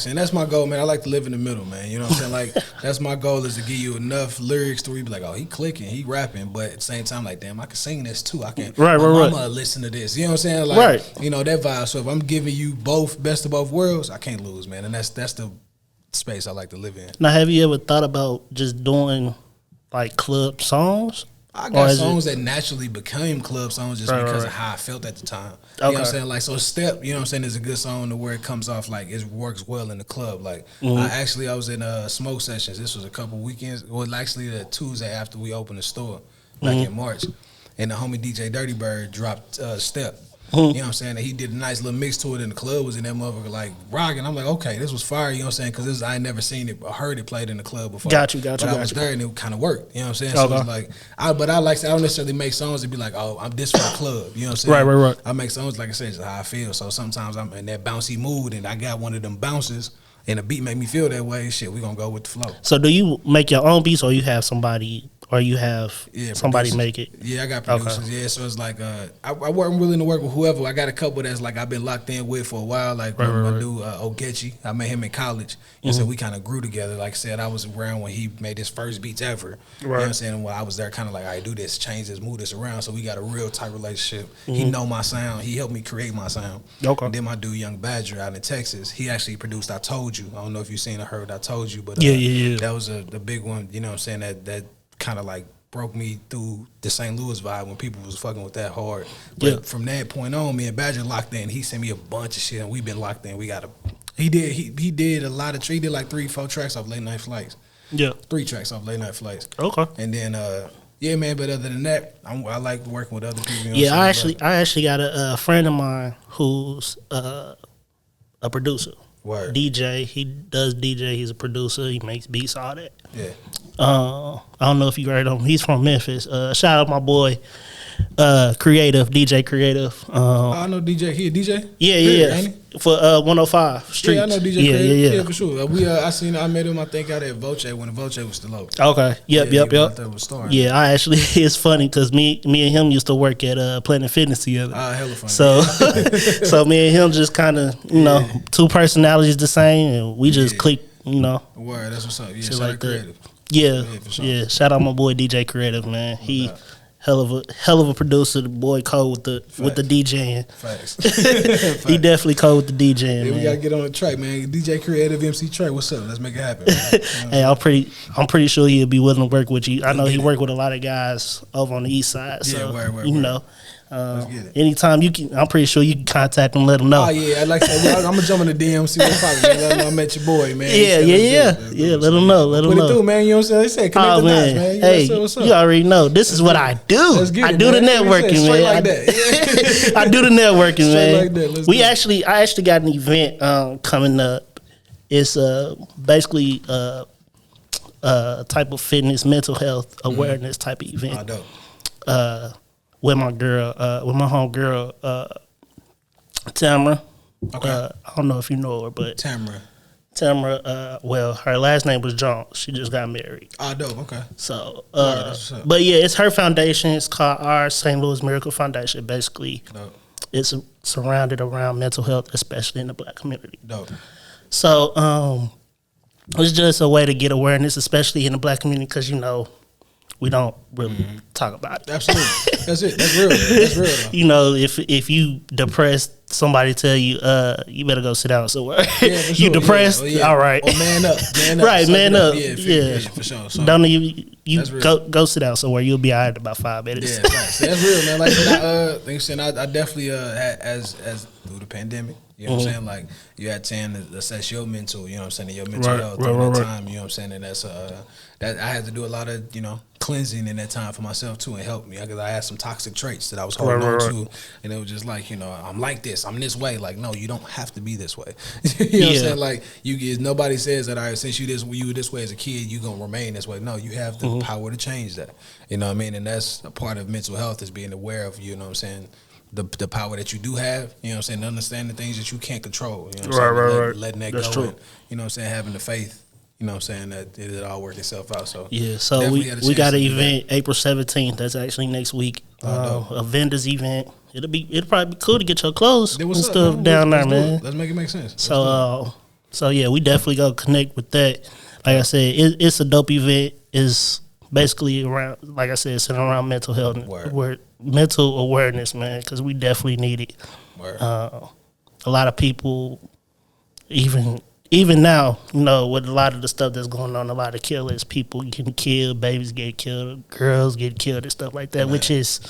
B: And that's my goal, man. I like to live in the middle, man. You know what I'm saying? Like, that's my goal, is to give you enough lyrics to where you be like, oh, he clicking, he rapping, but at the same time, like, damn, I can sing this too. I can. My mama listen to this. You know what I'm saying? Like, you know, that vibe. So if I'm giving you both, best of both worlds, I can't lose, man. And that's the space I like to live in.
A: Now, have you ever thought about just doing like club songs?
B: I got songs that naturally became club songs just because of how I felt at the time. You know what I'm saying? Like, so Step, you know what I'm saying, is a good song to where it comes off like it works well in the club. Like, I was in Smoke Sessions. This was a couple weekends, well, actually the Tuesday after we opened the store back in March. And the homie DJ Dirty Bird dropped Step. You know what I'm saying? And he did a nice little mix to it, and the club was in that motherfucker like rocking. I'm like, okay, this was fire. You know what I'm saying? Because I ain't never seen it or heard it played in the club before.
A: Got you.
B: But I was there, and it kind of worked. You know what I'm saying? So it's like, I don't necessarily make songs to be like, oh, I'm this for the club. You know what I'm saying? Right. I make songs, like I said, just how I feel. So sometimes I'm in that bouncy mood, and I got one of them bounces, and the beat make me feel that way. Shit, we gonna go with the flow.
A: So do you make your own beats, or you have somebody? Or you have somebody make it?
B: Yeah, I got producers. Okay. Yeah, so it's like I'm willing to work with whoever. I got a couple that's like I've been locked in with for a while. Like my dude Ogechi, I met him in college, and so we kind of grew together. Like I said, I was around when he made his first beats ever. You know what I'm saying? Well, I was there, kind of like, I do this, change this, move this around. So we got a real tight relationship. He know my sound. He helped me create my sound. Okay. And then my dude Young Badger out in Texas, he actually produced I Told You. I don't know if you've seen or heard I Told You, but that was the big one. You know what I'm saying? That kind of like broke me through the St. Louis vibe when people was fucking with that hard. But from that point on, me and Badger locked in. He sent me a bunch of shit, and we've been locked in. He did a lot of. He did like 3-4 tracks off Late Night Flights.
A: Yeah,
B: 3 tracks off Late Night Flights.
A: Okay,
B: and then yeah, man. But other than that, I like working with other people.
A: You know I actually got a friend of mine who's a producer.
B: Word.
A: DJ. He does DJ. He's a producer. He makes beats, all that.
B: Yeah.
A: I don't know if you heard him. He's from Memphis. Shout out my boy, Creative, DJ Creative.
B: I know DJ. He a DJ?
A: Yeah. For 105 Streets.
B: Yeah, I know DJ Creative. Yeah, for sure. I met him, I think, out at Voce when Voce was still open.
A: Okay. Yep. Yeah, I actually, it's funny because me and him used to work at Planet Fitness together.
B: Hella funny.
A: So me and him just kind of, two personalities the same, and we just click,
B: Word, that's what's up. Yeah, like Creative.
A: Yeah. Shout out my boy DJ Creative, man. He hell of a producer. The boy cold with the DJing.
B: Facts.
A: He definitely cold with the DJing.
B: Yeah,
A: man.
B: We gotta get on the track, man. DJ Creative, MC Trey, what's up? Let's make it happen.
A: Hey, I'm pretty sure he'll be willing to work with you. I know he worked with a lot of guys over on the east side. So
B: word.
A: Anytime you can, I'm pretty sure you can contact him, let him know.
B: Oh yeah, like I said, I'm gonna jump in the DM, see what's poppin'. Let him know I met your boy, man.
A: Yeah. Let him know.
B: Put it through, man. You know what I'm saying? They say connect the dots, man.
A: Hey, what's up? You already know. This is what I do. I do the networking, man.
B: Like that.
A: I do the networking, man.
B: Like that.
A: I actually got an event coming up. It's basically a type of fitness, mental health awareness type of event.
B: Dope.
A: With my homegirl, Tamara.
B: Okay.
A: I don't know if you know her, but
B: Tamara.
A: Well, her last name was Jones. She just got married.
B: Dope. Okay.
A: So, but yeah, it's her foundation. It's called our St. Louis Miracle Foundation. Basically,
B: dope.
A: It's surrounded around mental health, especially in the Black community.
B: Dope.
A: So, it's just a way to get awareness, especially in the Black community, because we don't really talk about it.
B: Absolutely. That's it. That's real.
A: Though. If you depressed, somebody tell you, you better go sit down somewhere. Yeah, for sure. You depressed? Yeah. All right.
B: Or man up.
A: Right, man up.
B: Yeah, for sure. So,
A: don't you go sit down somewhere. You'll be all right in about 5 minutes.
B: Yeah, right. So that's real, man. Like I definitely had as through the pandemic. You know what I'm saying? Like, you had to assess your mental, you know what I'm saying, your mental health during that time, you know what I'm saying? And that's, that I had to do a lot of, cleansing in that time for myself, too, and help me. Because I had some toxic traits that I was holding on to. And it was just like, I'm like this, I'm this way. Like, no, you don't have to be this way. You know what I'm saying? Like, nobody says that, since you were this way as a kid, you're going to remain this way. No, you have the power to change that. You know what I mean? And that's a part of mental health, is being aware of, you know what I'm saying, the power that you do have, you know what I'm saying, understanding the things that you can't control, you know what I'm saying,
A: right.
B: Letting that
A: that's
B: go,
A: true.
B: And, you know what I'm saying, having the faith, you know what I'm saying, that it'll all work itself out. So
A: yeah, so we got an event April 17th. That's actually next week. A vendors event. It'll probably be cool to get your clothes and stuff down there, man.
B: Let's make it make sense.
A: So yeah, we definitely go connect with that. Like I said, it's a dope event. It's basically around, like I said, centered around mental health, mental awareness, man, because we definitely need it. A lot of people, even now, with a lot of the stuff that's going on, a lot of killers, people getting killed, babies get killed, girls get killed and stuff like that, which is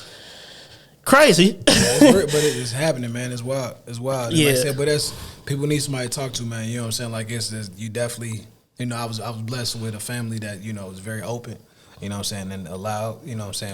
A: crazy.
B: But it's happening, man. It's wild. And like I said, but people need somebody to talk to, man. You know what I'm saying? Like, you definitely, I was blessed with a family that, was very open. You know what I'm saying, and allow,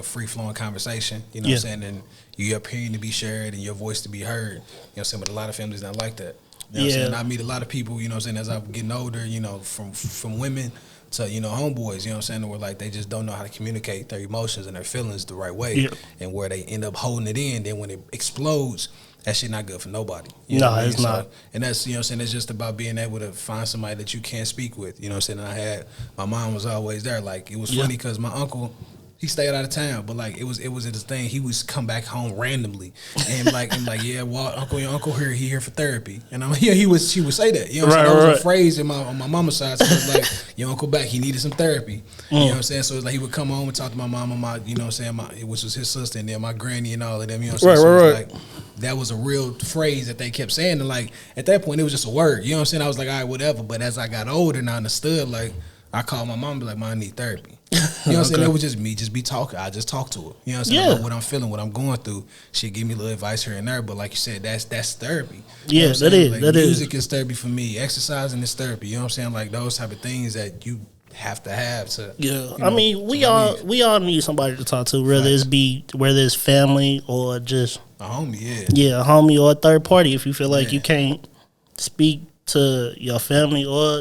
B: free-flowing conversation, you know what I'm saying, and your opinion to be shared and your voice to be heard, you know what I'm saying, but a lot of families not like that. You know what I'm saying? I meet a lot of people, you know what I'm saying, as I'm getting older, from women to, homeboys, you know what I'm saying, where, like, they just don't know how to communicate their emotions and their feelings the right way, and where they end up holding it in, then when it explodes, that shit not good for nobody.
A: It's not.
B: And that's, you know what I'm saying, it's just about being able to find somebody that you can't speak with. You know what I'm saying? And my mom was always there. Like, it was funny because my uncle, he stayed out of town, but like it was his thing. He would come back home randomly, and like yeah, well, your uncle here, he here for therapy, and she would say that, you know what I'm saying? That was a phrase on my mama's side. So it was like, your uncle back, he needed some therapy, you know what I'm saying? So it's like he would come home and talk to my mom and my, you know what I'm saying, which was his sister, and then my granny and all of them, you know what I'm saying? So it was like, that was a real phrase that they kept saying, and like at that point it was just a word, you know what I'm saying? I was like, all right, whatever. But as I got older and I understood, like, I called my mom and be like, Mom, I need therapy. You know what I'm saying? It was just me, just be talking. I just talk to her. You know what I'm saying? About what I'm feeling, what I'm going through. She'd give me a little advice here and there, but like you said, that's therapy.
A: Yeah, that is.
B: Like,
A: that
B: music is therapy for me. Exercising is therapy. You know what I'm saying? Like those type of things that you have to.
A: I mean, we all need somebody to talk to, whether it's family or just
B: a homie.
A: Yeah, a homie or a third party. If you feel like you can't speak to your family or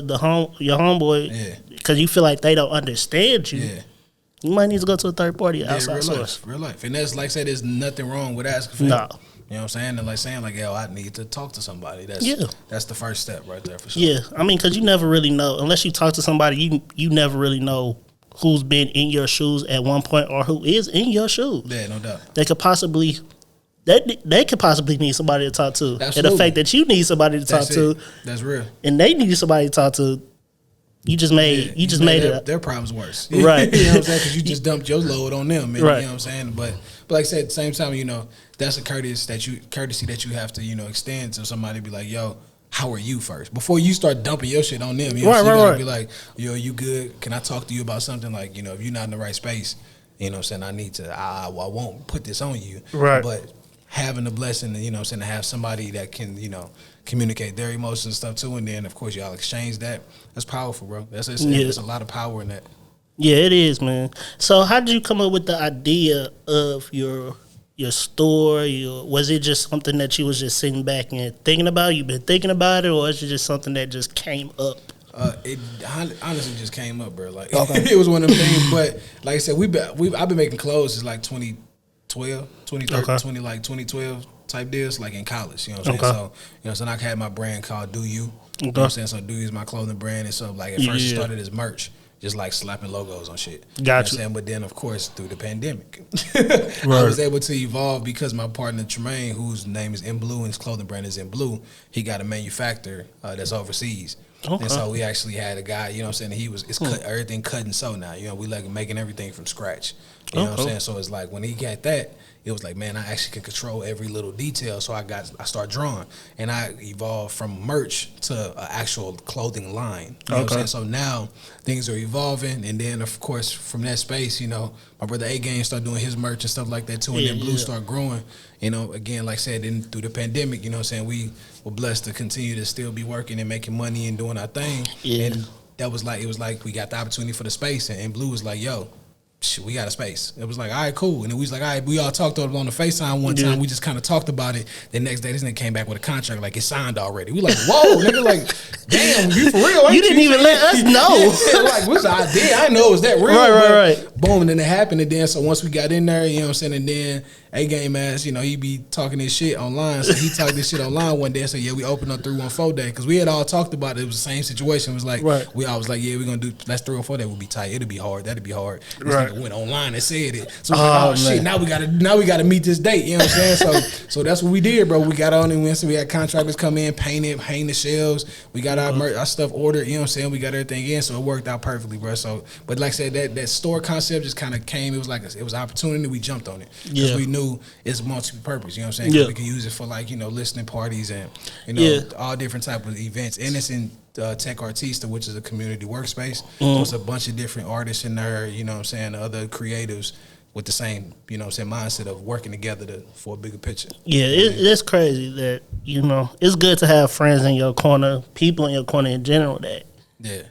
A: your homeboy, because you feel like they don't understand you. Yeah. You might need to go to a third party outside source.
B: Real life. And that's like I said, there's nothing wrong with asking for help. You know what I'm saying? And like saying like, yo, I need to talk to somebody. That's the first step right there for sure.
A: Yeah. I mean, because you never really know. Unless you talk to somebody, you never really know who's been in your shoes at one point or who is in your shoes.
B: Yeah, no doubt.
A: They could possibly need somebody to talk to.
B: Absolutely.
A: And the fact that you need somebody to talk to.
B: That's real.
A: And they need somebody to talk to. You just made
B: their problems worse.
A: Right.
B: You know what I'm saying? Because you just dumped your load on them. And, right. You know what I'm saying? But like I said, at the same time, you know, that's a courtesy that you have to, you know, extend to somebody. Be like, yo, how are you first? Before you start dumping your shit on them. You know,
A: right,
B: so you gotta
A: be
B: like, yo, you good? Can I talk to you about something? Like, you know, if you're not in the right space, you know what I'm saying, I won't put this on you.
A: Right.
B: But having the blessing, you know what I'm saying, to have somebody that can, you know, communicate their emotions and stuff too, and then of course y'all exchange that. That's powerful, bro. There's a lot of power in that.
A: Yeah, it is, man. So how did you come up with the idea of your store? Was it just something that you was just sitting back and thinking about? You've been thinking about it, or is it just something that just came up?
B: It honestly just came up, bro. Like it was one of them things. But like I said, I've been making clothes since like 2012, 2012 type deals, like in college. You know what I'm saying? So, you know what I'm saying, I had my brand called Do You. You know what I'm saying? So Do You is my clothing brand. And so like at first it started as merch, just like slapping logos on shit.
A: Gotcha.
B: You know what I'm saying? But then of course through the pandemic, I was able to evolve because my partner Tremaine, whose name is In Blue and his clothing brand is In Blue, he got a manufacturer that's overseas. And so we actually had a guy, you know what I'm saying, everything cut and sew now. You know, we like making everything from scratch. You know what I'm saying? So it's like when he got that, it was like, man, I actually can control every little detail. So I started drawing, and I evolved from merch to an actual clothing line. You know what I'm saying? So now things are evolving, and then of course from that space, you know, my brother A Game started doing his merch and stuff like that too, and then Blue started growing. You know, again, like I said, then through the pandemic, you know what I'm saying, we were blessed to continue to still be working and making money and doing our thing. Yeah. And it was like we got the opportunity for the space, and Blue was like, yo, we got a space. It was like, all right, cool. And then we was like, all right, we all talked on the FaceTime one time. We just kind of talked about it. The next day, this nigga came back with a contract, like, it's signed already. We like, whoa, nigga, like, damn, you for real?
A: You didn't even let us know.
B: Like, what's the idea? I know, is that real?
A: Right.
B: Boom, and then it happened. And then, so once we got in there, you know what I'm saying, and then A Game ass, you know, he be talking this shit online. So he talked this shit online one day and said, yeah, we opened up 314 day. Because we had all talked about it. It was the same situation. It was like, we all was like, yeah, we're going to do, that's 314 day will be tight. It'll be hard. That'll be hard. This nigga went online and said it. So we like, shit, now we gotta meet this date. You know what I'm saying? So that's what we did, bro. We got on and we had contractors come in, hang the shelves. We got our stuff ordered. You know what I'm saying? We got everything in, so it worked out perfectly, bro. So, but like I said, that store concept just kind of came. It was like it was an opportunity. We jumped on it because we knew it's multi-purpose. You know what I'm saying? We can use it for like, you know, listening parties and, you know, all different type of events. And it's in Tech Artista, which is a community workspace. There's a bunch of different artists in there, you know what I'm saying, other creatives with the same, you know what I'm saying, mindset of working together for a bigger picture.
A: Yeah, it's crazy that, you know, it's good to have friends in your corner, people in your corner in general that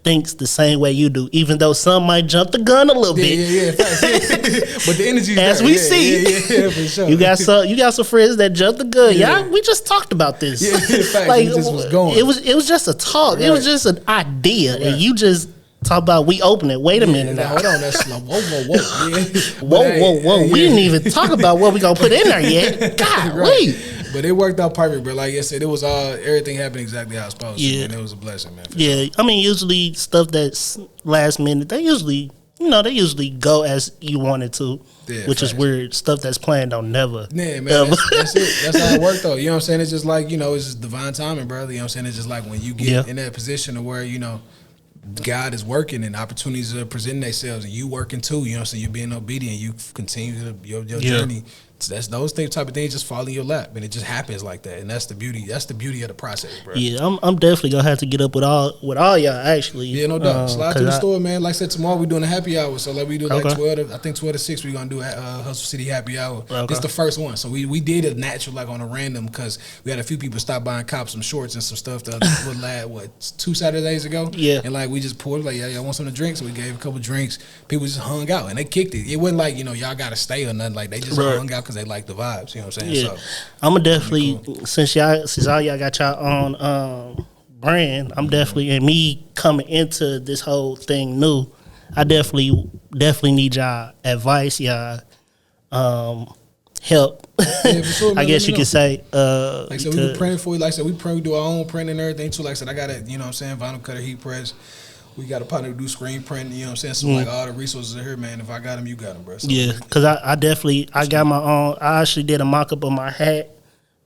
A: thinks the same way you do, even though some might jump the gun a little bit.
B: Yeah. But the energy,
A: as we see,
B: for sure.
A: you got some friends that jump the gun. Yeah, we just talked about this.
B: Like, it just was going.
A: It was just a talk. Right. It was just an idea, and you just talk about we open it. Wait a minute now.
B: Hold on, that's slow. Whoa.
A: Whoa. We didn't even talk about what we gonna put in there yet. God, wait.
B: But it worked out perfect, bro. Like I said, it was everything happened exactly how it's supposed to. And it was a blessing, man.
A: Sure. I mean, usually stuff that's last minute, they usually go as you wanted to, which is weird. Stuff that's planned don't never.
B: Yeah, man. That's it. That's how it worked, though. You know what I'm saying? It's just like, you know, it's just divine timing, brother. You know what I'm saying? It's just like when you get in that position of where, you know, God is working and opportunities are presenting themselves and you working too, you know what I'm saying? You're being obedient. You continue your journey that's those type of things just fall in your lap, and it just happens like that, and that's the beauty. That's the beauty of the process, bro.
A: Yeah, I'm definitely gonna have to get up with all y'all actually.
B: Yeah, no doubt. Slide to the store, man. Like I said, tomorrow we're doing a happy hour, so like we do like 12 to 6. We're gonna do a Hustle City happy hour. This is the first one, so we did it natural, like on a random, because we had a few people stop by and cop some shorts and some stuff that 2 Saturdays ago.
A: Yeah,
B: and like we just poured like, yeah, y'all want something to drink, so we gave a couple drinks. People just hung out and they kicked it. It wasn't like y'all gotta stay or nothing. Like they just hung out because they like the vibes. You know what I'm saying?
A: Yeah. So I'm gonna definitely since all y'all got y'all own brand, I'm definitely, and me coming into this whole thing new, I definitely need y'all advice, y'all help. Yeah, sure, man, I guess you could say.
B: Like I said, we were printing for you. Like I said, we do our own printing and everything too. Like I said, I got it. You know what I'm saying? Vinyl cutter, heat press. We got a partner who do screen printing, you know what I'm saying? So, like, all the resources are here, man. If I got them, you got them, bro. So,
A: yeah, because I definitely, I got my own. I actually did a mock-up of my hat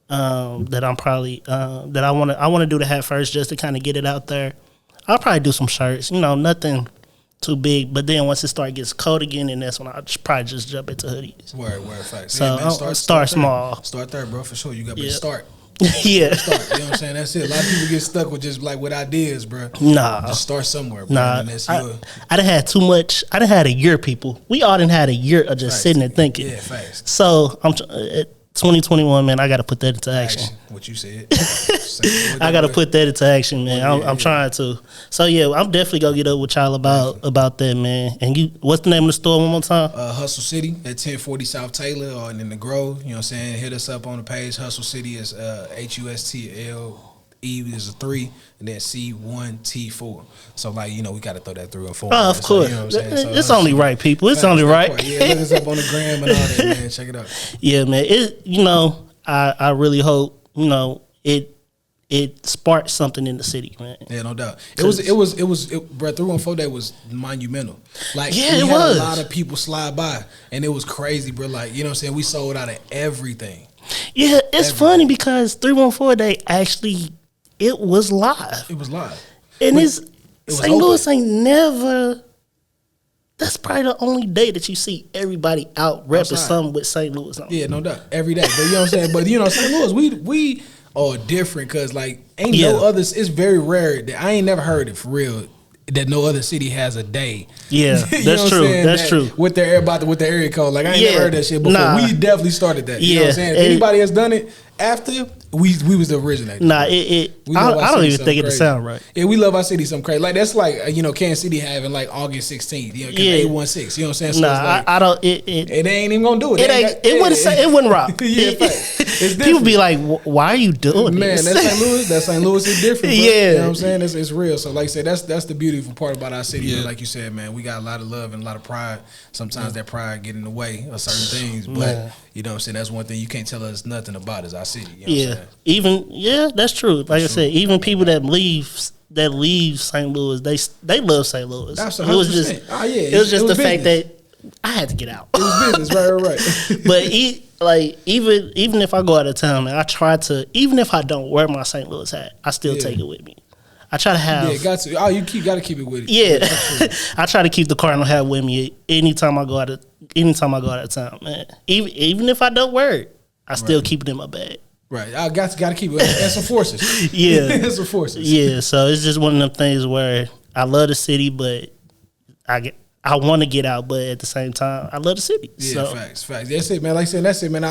A: that I'm probably, that I want to do the hat first just to kind of get it out there. I'll probably do some shirts, nothing too big. But then once it gets cold again, and that's when I'll probably just jump into hoodies.
B: Word, facts.
A: So, yeah, man, start small.
B: Start there, bro, for sure. You got to start.
A: Yeah.
B: Start, you know what I'm saying? That's it. A lot of people get stuck with just like with ideas, bro.
A: Nah.
B: Just start somewhere, bro.
A: Nah. I done had too much. I done had a year, people. We all done had a year of just sitting and thinking.
B: Yeah, facts.
A: So, 2021, man, I got to put that into action.
B: What you said.
A: I got to put that into action, man. I'm trying to. So, yeah, I'm definitely going to get up with y'all about that, man. And what's the name of the store one more time?
B: Hustle City at 1040 South Taylor or in the Grove. You know what I'm saying? Hit us up on the page. Hustle City is HUSTLE is a 3 and then C1T4. So, like, we got to throw that 3 or 4.
A: Oh, of course. So, it's only right, people. It's only right.
B: Yeah, look us up on the gram and all that, man. Check it out.
A: Yeah, man. I really hope, it sparked something in the city, man.
B: Yeah, no doubt. It was bro, 314 Day was monumental. Like,
A: yeah,
B: we
A: it
B: had
A: was.
B: a lot of people slide by and it was crazy, bro. Like, you know what I'm saying? We sold out of everything.
A: Yeah, it's funny because 314 Day actually, it was live.
B: It was live.
A: And St. Louis ain't never. That's probably the only day that you see everybody out repping something with St. Louis on.
B: Yeah, no doubt. Every day. But you know what I'm saying? But St. Louis, we are different because like ain't no others. It's very rare that I ain't never heard it for real that no other city has a day.
A: Yeah, that's true. That's true.
B: With their area code. Like I ain't never heard that shit before.
A: Nah.
B: We definitely started that. You know what I'm saying? If anybody has done it after, we was the originator.
A: Nah, I don't even think it sound right.
B: Yeah, we love our city something crazy. Like that's like Kansas City having like August 16th. 816. You know what I'm saying? So
A: nah,
B: like,
A: I don't. It
B: ain't even gonna do it.
A: It wouldn't rock.
B: Yeah,
A: people be like, why are you doing
B: this? Man, that's St. Louis. That St. Louis is different. Bro.
A: Yeah,
B: you know what I'm saying? It's real. So like I said, that's the beautiful part about our city. Yeah. Like you said, man, we got a lot of love and a lot of pride. Sometimes that pride get in the way of certain things, but you know what I'm saying? That's one thing you can't tell us nothing about is our city. You know
A: that's true. Like I said, even people that leave St. Louis, they love St. Louis.
B: That's 100%.
A: It was just the fact that I had to get out.
B: It was business, right.
A: But even if I go out of town, man, I try to, even if I don't wear my St. Louis hat, I still take it with me. I try to have.
B: Yeah, got to. Oh, got to keep it with you.
A: Yeah, I try to keep the Cardinal hat with me anytime I go out of town, man. Even if I don't wear it, I still keep it in my bag.
B: Right, I got to keep it. And some forces.
A: Yeah,
B: and some forces.
A: Yeah, so it's just one of them things where I love the city, but I want to get out, but at the same time, I love the city.
B: Yeah, so. Facts. That's it, man. Like I said, that's it, man.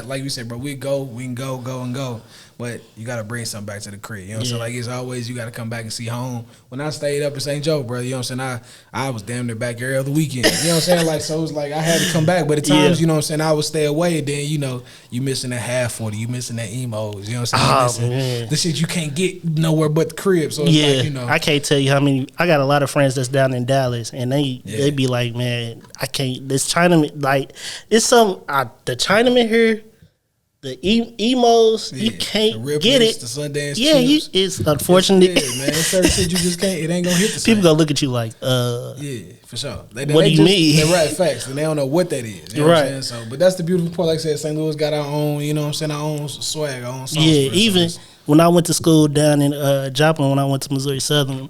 B: Like you said, bro, we can go. But you got to bring something back to the crib. You know what I'm saying? Like, it's always, you got to come back and see home. When I stayed up in St. Joe, bro, you know what I'm saying? I was damn near back every other weekend. You know what I'm saying? Like, so it was like I had to come back. But at times, you know what I'm saying, I would stay away. And then, you missing that half 40. You missing that emos. You know what I'm saying?
A: Man.
B: The shit you can't get nowhere but the crib. So it's like,
A: I can't tell you how many. I got a lot of friends that's down in Dallas. And they be like, man, I can't. This Chinaman, like, it's some, the Chinaman here. The emos, you can't get it.
B: The Sundance
A: it's unfortunate.
B: Yeah, man. It's certain shit you just can't. It ain't gonna hit the same.
A: People gonna look at you like,
B: yeah, for sure.
A: What do you mean?
B: They're right facts, and they don't know what that is. You know what I'm saying? So, but that's the beautiful part. Like I said, St. Louis got our own. You know what I'm saying? Our own swag, our own songs.
A: Yeah, even when I went to school down in Joplin, when I went to Missouri Southern,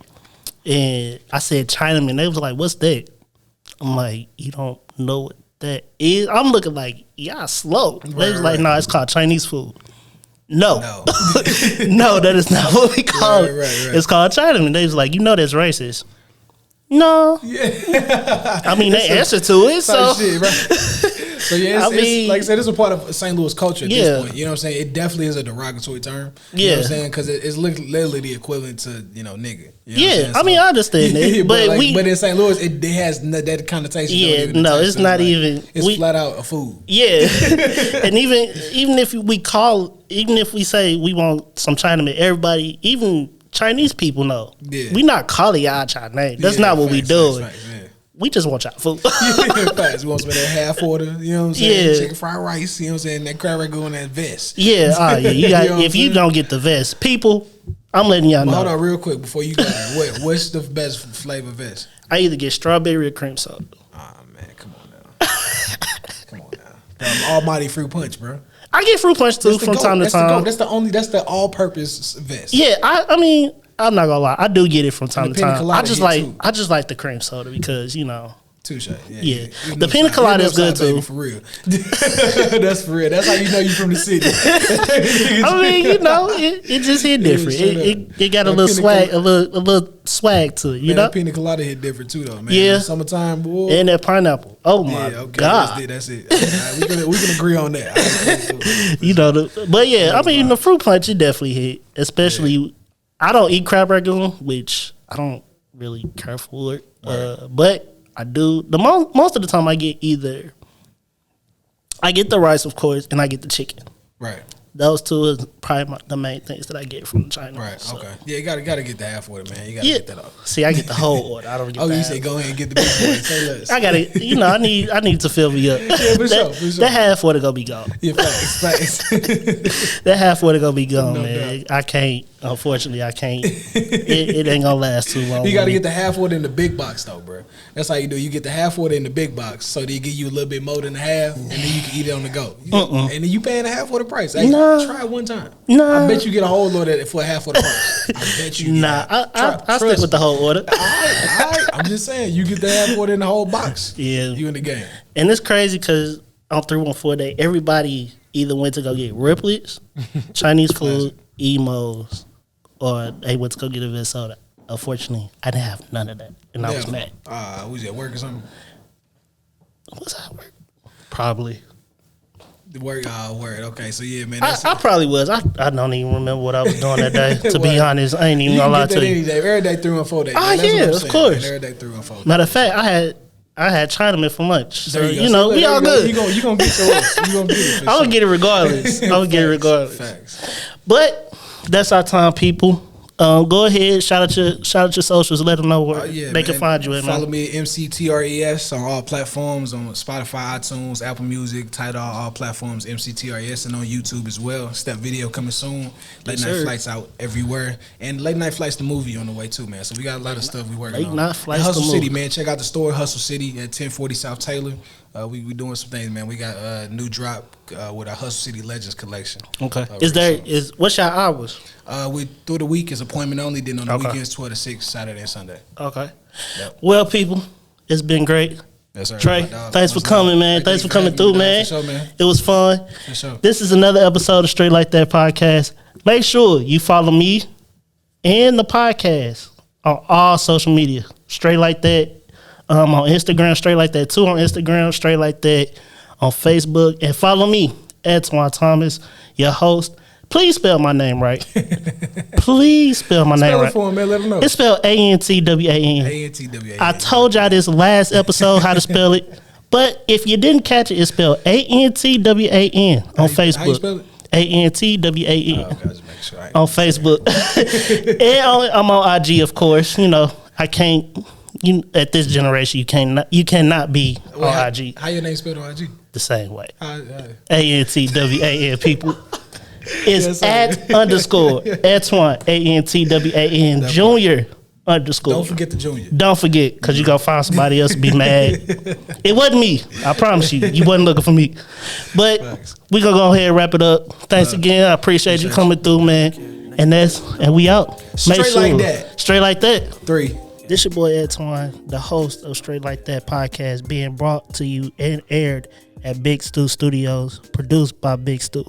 A: and I said Chinaman, they was like, "What's that?" I'm like, "You don't know what that is. I'm looking like, y'all slow. They was like, no, it's called Chinese food. No, no, that is not what we call it. Right. It's called Chinaman. They was like, that's racist. No. Yeah. I mean, they answer to it. So, shit, right?
B: So yeah, it's like I said, it's a part of St. Louis culture at this point. You know what I'm saying? It definitely is a derogatory term. You know what I'm saying? Because it's literally the equivalent to, nigga. You know
A: I mean, I understand that.
B: but in St. Louis, it has that connotation.
A: Yeah, no, it's not like, even.
B: It's flat out a food.
A: Yeah. And even if we say we want some Chinaman, everybody, even Chinese people know. Yeah. We not calling y'all Chinese. That's not what we doing. We just want y'all food.
B: Facts. We want some of that half order, you know what I'm saying? Yeah. Chicken fried rice, you know what I'm saying? That crab go in that vest.
A: Yeah, You got if you don't get the vest, people, I'm letting y'all know.
B: Hold on real quick before you go there. What's the best flavor vest?
A: I either get strawberry or cream soda.
B: Oh man, come on now. Come on now. Almighty fruit punch, bro.
A: I get fruit punch too from time to time.
B: That's the all-purpose vest.
A: Yeah, I mean, I'm not gonna lie, I do get it from time to time. I just like the cream soda because
B: Touche.
A: Yeah. The pina colada is good too.
B: For real. That's for real. That's how you know you from the city.
A: I mean, it just hit different. It got a little swag, a little swag to it.
B: That pina colada hit different too, though, man.
A: Yeah.
B: Summertime, boy.
A: And that pineapple. Oh my God.
B: That's it. Right, we can agree on that.
A: But yeah, I mean, the fruit punch it definitely hit. Especially, I don't eat crab rangoon, which I don't really care for it. But I do. Most of the time I get the rice, of course, and I get the chicken.
B: Right.
A: Those two is probably the main things that I get from China.
B: Right. So. Okay. Yeah, you gotta get the half order, man. You gotta get that off.
A: See, I get the whole order. I don't get.
B: You say go ahead and get the big boy. Say less.
A: I gotta. I need to fill me up.
B: Yeah, for sure.
A: That half order gonna be gone.
B: Yeah, facts.
A: That half order gonna be gone, man. Doubt. I can't. Unfortunately, I can't. It ain't gonna last too long.
B: You gotta get the half order in the big box though, bro. That's how you do. You get the half order in the big box, so they give you a little bit more than the half, and then you can eat it on the go. And then you paying the half order price. Hey, try it one time. I bet you get a whole order for a half order price. I bet you.
A: I stick with the whole order.
B: All right. I'm just saying, you get the half order in the whole box.
A: Yeah,
B: you in the game.
A: And it's crazy because on 314 Day, everybody either went to go get Ripley's, Chinese food, Emos, or they went to go get a vest soda. Unfortunately, I didn't have none of that, and I was mad.
B: Was you at work or something?
A: Was I at work? Probably.
B: The work, word. Okay, so yeah, man.
A: I probably was. I don't even remember what I was doing that day. To be honest, I ain't even gonna lie to you.
B: Every day 314 Day.
A: Yeah, of course.
B: Every day 314.
A: Matter of fact, I had Chinaman for lunch. So we all good.
B: You gonna get yours. You gonna get it.
A: I'm gonna get it regardless. I'm gonna get it regardless.
B: Facts.
A: But that's our time, people. Go ahead, shout out your socials, let them know where they can find you at.
B: Follow me at MCTRES on all platforms, on Spotify, iTunes, Apple Music, Tidal, all platforms, MCTRES, and on YouTube as well. Step video coming soon. Late Night Flights out everywhere. And Late Night Flights the movie on the way too, man. So we got a lot of stuff we working on.
A: Late Night Flights
B: Hustle City, man. Check out the store, Hustle City at 1040 South Taylor. We doing some things, man. We got a new drop with our Hustle City Legends collection.
A: Okay. What's your hours?
B: We through the week is appointment only. Then on the weekends 12 to 6, Saturday and Sunday.
A: Okay. Yep. Well, people, it's been great.
B: Yes, sir.
A: Trey, thanks for coming, man. Thanks for coming through, man.
B: For sure, man.
A: It was fun.
B: For sure.
A: This is another episode of Straight Like That podcast. Make sure you follow me and the podcast on all social media. Straight Like That. On Instagram, Straight Like That 2 on Instagram, Straight Like That on Facebook. And follow me, Antoine Thomas, your host. Please spell my name right. Please spell my name right.
B: Spell it for him, man. Let him know.
A: It's spelled ANTWAN.
B: ANTWAN.
A: I told y'all this last episode how to spell it. But if you didn't catch it, it's spelled ANTWAN on Facebook. How you spell it? ANTWAN on Facebook. And I'm on IG, of course. I can't. At this generation, you cannot be on IG.
B: How your name spelled on IG?
A: The same way. ANTWAN, people. It's at underscore Antoine ANTWAN Junior underscore.
B: Don't forget the Junior.
A: Don't forget, because you're gonna find somebody else to be mad. It wasn't me. I promise you. You wasn't looking for me. But we're gonna go ahead and wrap it up. Thanks again. I appreciate you coming through, man. And we out.
B: Straight like that.
A: Straight like that.
B: 3.
A: This your boy Antoine, the host of Straight Like That podcast, being brought to you and aired at Big Stu Studios, produced by Big Stu.